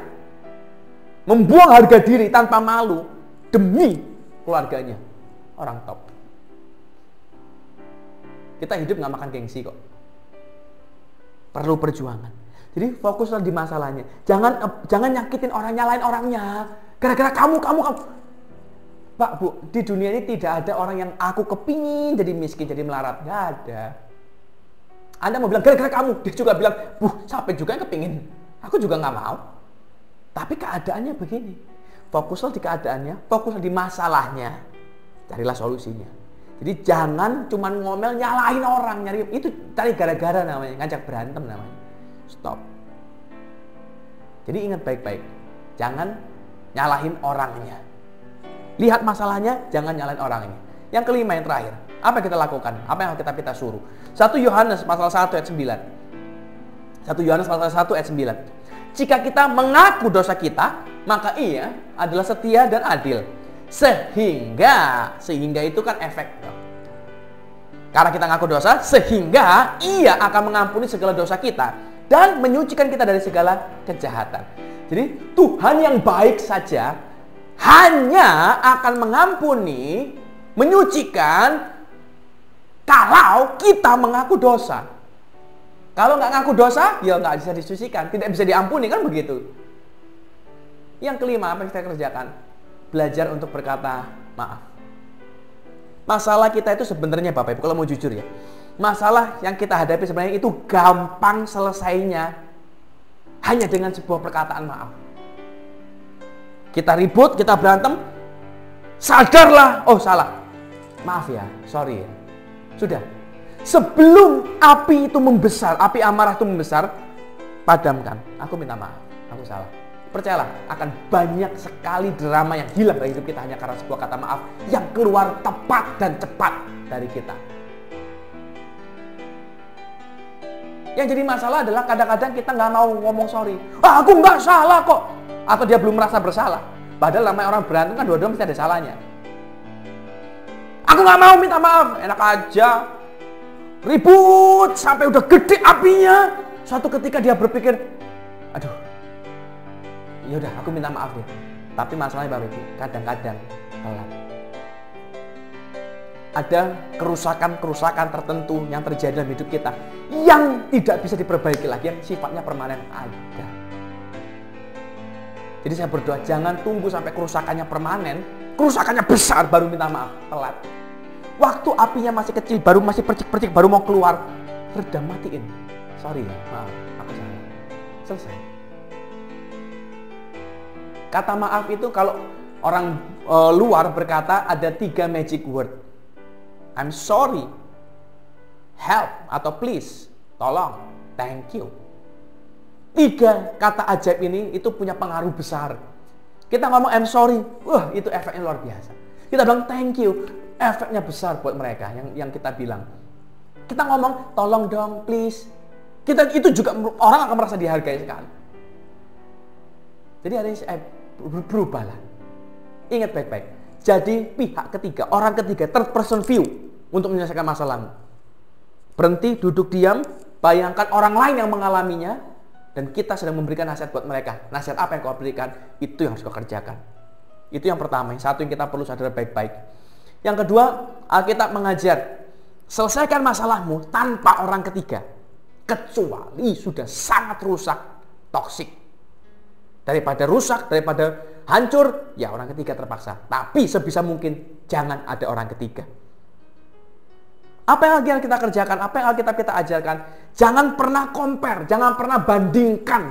Membuang harga diri tanpa malu. Demi keluarganya. Orang top. Kita hidup gak makan gengsi kok. Perlu perjuangan. Jadi fokuslah di masalahnya. Jangan nyakitin orang, nyalain orangnya. Gara-gara kamu. Pak, Bu, di dunia ini tidak ada orang yang aku kepingin jadi miskin, jadi melarat. Gak ada. Anda mau bilang, gara-gara kamu. Dia juga bilang, sampai juga yang kepingin. Aku juga gak mau. Tapi keadaannya begini. Fokuslah di keadaannya, fokuslah di masalahnya. Carilah solusinya. Jadi jangan cuma ngomel, nyalahin orang. Itu cari gara-gara namanya, ngajak berantem namanya. Stop. Jadi ingat baik-baik. Jangan nyalahin orangnya. Lihat masalahnya, jangan nyalahin orangnya. Yang kelima, yang terakhir. Apa yang kita lakukan? Apa yang kita suruh? 1 Yohanes pasal 1 ayat 9. 1 Yohanes pasal 1 ayat 9. Jika kita mengaku dosa kita, maka ia adalah setia dan adil. Sehingga itu kan efek. Karena kita ngaku dosa, sehingga ia akan mengampuni segala dosa kita dan menyucikan kita dari segala kejahatan. Jadi Tuhan yang baik saja hanya akan mengampuni, menyucikan kalau kita mengaku dosa. Kalau nggak ngaku dosa, ya nggak bisa disucikan, tidak bisa diampuni, kan begitu. Yang kelima, apa yang kita kerjakan? Belajar untuk berkata maaf. Masalah kita itu sebenarnya Bapak Ibu, kalau mau jujur ya, masalah yang kita hadapi sebenarnya itu gampang selesainya hanya dengan sebuah perkataan maaf. Kita ribut, kita berantem, sadarlah, oh salah, maaf ya, sorry ya. Sudah, sebelum api itu membesar, api amarah itu membesar, padamkan. Aku minta maaf, aku salah. Percayalah, akan banyak sekali drama yang hilang dari hidup kita hanya karena sebuah kata maaf yang keluar tepat dan cepat dari kita. Yang jadi masalah adalah kadang-kadang kita nggak mau ngomong sorry. Ah, aku nggak salah kok. Atau dia belum merasa bersalah. Padahal namanya orang berantem kan dua-dua mesti ada salahnya. Aku nggak mau minta maaf. Enak aja. Ribut sampai udah gede apinya. Suatu ketika dia berpikir, aduh, yaudah aku minta maaf deh. Tapi masalahnya Bapak Ibu, kadang-kadang telat. Ada kerusakan-kerusakan tertentu yang terjadi dalam hidup kita yang tidak bisa diperbaiki lagi, yang sifatnya permanen ada. Jadi saya berdoa jangan tunggu sampai kerusakannya permanen, kerusakannya besar baru minta maaf, telat. Waktu apinya masih kecil, baru masih percik-percik, baru mau keluar, redam, matiin. Sorry ya, maaf, aku salah. Selesai. Kata maaf itu kalau orang luar berkata ada 3 magic word. I'm sorry, help atau please, tolong, thank you. 3 kata ajaib ini itu punya pengaruh besar. Kita ngomong I'm sorry, wah itu efeknya luar biasa. Kita bilang thank you, efeknya besar buat mereka yang kita bilang. Kita ngomong tolong dong, please. Kita itu juga orang akan merasa dihargai sekali. Jadi hari ini berubahlah. Ingat baik-baik. Jadi pihak ketiga, orang ketiga, third person view untuk menyelesaikan masalahmu. Berhenti, duduk diam, bayangkan orang lain yang mengalaminya, dan kita sedang memberikan nasihat buat mereka. Nasihat apa yang kau berikan, itu yang harus kau kerjakan. Itu yang pertama, yang satu yang kita perlu sadar baik-baik. Yang kedua, Alkitab mengajar, selesaikan masalahmu tanpa orang ketiga, kecuali sudah sangat rusak, toksik. Daripada rusak, daripada hancur, ya orang ketiga terpaksa. Tapi sebisa mungkin jangan ada orang ketiga. Apa yang lagi kita kerjakan? Apa yang Alkitab kita ajarkan? Jangan pernah compare, jangan pernah bandingkan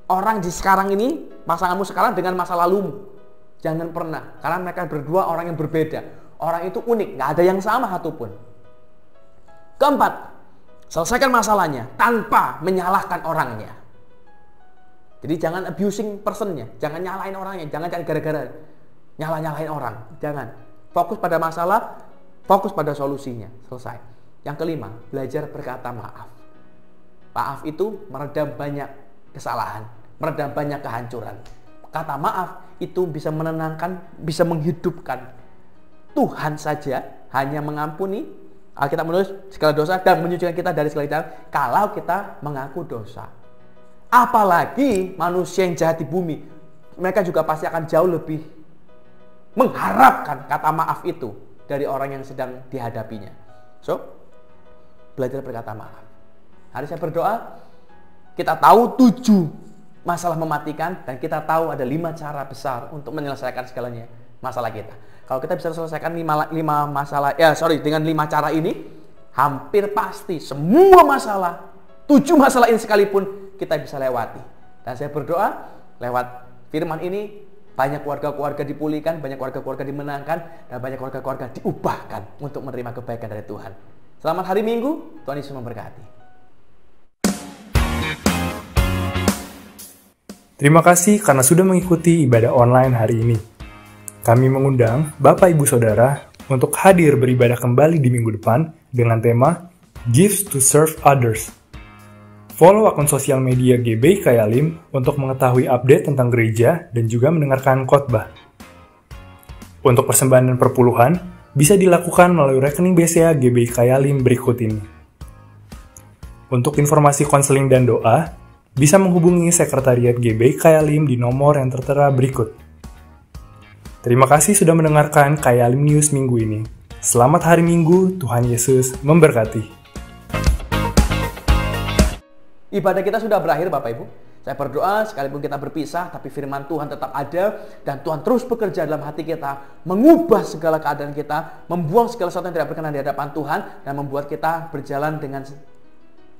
orang di sekarang ini, pasanganmu sekarang dengan masa lalumu. Jangan pernah, karena mereka berdua orang yang berbeda. Orang itu unik, nggak ada yang sama satupun. Keempat, selesaikan masalahnya tanpa menyalahkan orangnya. Jadi jangan abusing personnya, jangan nyalain orangnya, jangan cari gara-gara nyalain orang, jangan. Fokus pada masalah, fokus pada solusinya, selesai. Yang kelima, belajar berkata maaf. Maaf itu meredam banyak kesalahan, meredam banyak kehancuran. Kata maaf itu bisa menenangkan, bisa menghidupkan. Tuhan saja hanya mengampuni, Alkitab menulis segala dosa dan menyucikan kita dari segala jahat kalau kita mengaku dosa. Apalagi manusia yang jahat di bumi, mereka juga pasti akan jauh lebih mengharapkan kata maaf itu dari orang yang sedang dihadapinya. So, belajar berkata maaf. Hari saya berdoa, kita tahu 7 masalah mematikan dan kita tahu ada 5 cara besar untuk menyelesaikan segalanya masalah kita. Kalau kita bisa selesaikan 5 masalah, dengan 5 cara ini, hampir pasti semua masalah, 7 masalah ini sekalipun kita bisa lewati. Dan saya berdoa lewat firman ini banyak keluarga-keluarga dipulihkan, banyak keluarga-keluarga dimenangkan, dan banyak keluarga-keluarga diubahkan untuk menerima kebaikan dari Tuhan. Selamat hari Minggu, Tuhan Yesus memberkati. Terima kasih karena sudah mengikuti ibadah online hari ini. Kami mengundang Bapak Ibu Saudara untuk hadir beribadah kembali di minggu depan dengan tema Gifts to Serve Others. Follow akun sosial media GBI Kayalim untuk mengetahui update tentang gereja dan juga mendengarkan khotbah. Untuk persembahan dan perpuluhan, bisa dilakukan melalui rekening BCA GBI Kayalim berikut ini. Untuk informasi konseling dan doa, bisa menghubungi Sekretariat GBI Kayalim di nomor yang tertera berikut. Terima kasih sudah mendengarkan Kayalim News minggu ini. Selamat hari Minggu, Tuhan Yesus memberkati. Ibadah kita sudah berakhir Bapak Ibu. Saya berdoa sekalipun kita berpisah, tapi firman Tuhan tetap ada. Dan Tuhan terus bekerja dalam hati kita, mengubah segala keadaan kita, membuang segala sesuatu yang tidak berkenan di hadapan Tuhan, dan membuat kita berjalan dengan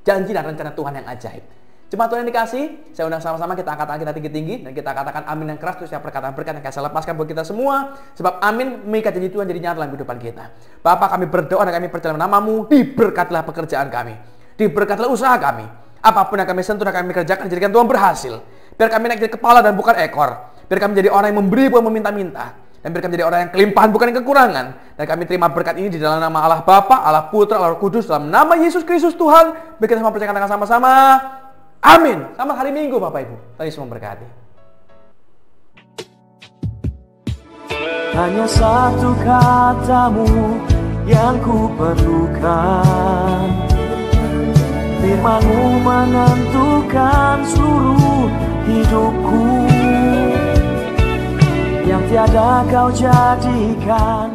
janji dan rencana Tuhan yang ajaib. Jemaat Tuhan yang dikasih, saya undang sama-sama kita angkat tangan kita tinggi-tinggi, dan kita katakan amin yang keras, terus perkataan berkat yang saya lepaskan buat kita semua. Sebab amin mengikat janji Tuhan jadi nyata dalam kehidupan kita. Bapak, kami berdoa dan kami percaya nama-Mu, diberkatilah pekerjaan kami, diberkatilah usaha kami. Apapun yang kami sentuh dan kami kerjakan, jadikan Tuhan berhasil. Biar kami naik jadi kepala dan bukan ekor. Biar kami jadi orang yang memberi bukan meminta-minta. Dan biar kami menjadi orang yang kelimpahan, bukan yang kekurangan. Dan kami terima berkat ini di dalam nama Allah Bapa, Allah Putra, Allah Roh Kudus, dalam nama Yesus Kristus Tuhan. Biar kita semua percayakan dengan sama-sama. Amin. Selamat hari Minggu Bapak Ibu. Tuhan Yesus memberkati. Hanya satu katamu yang ku perlukan, firman-Mu menentukan seluruh hidupku, yang tiada kau jadikan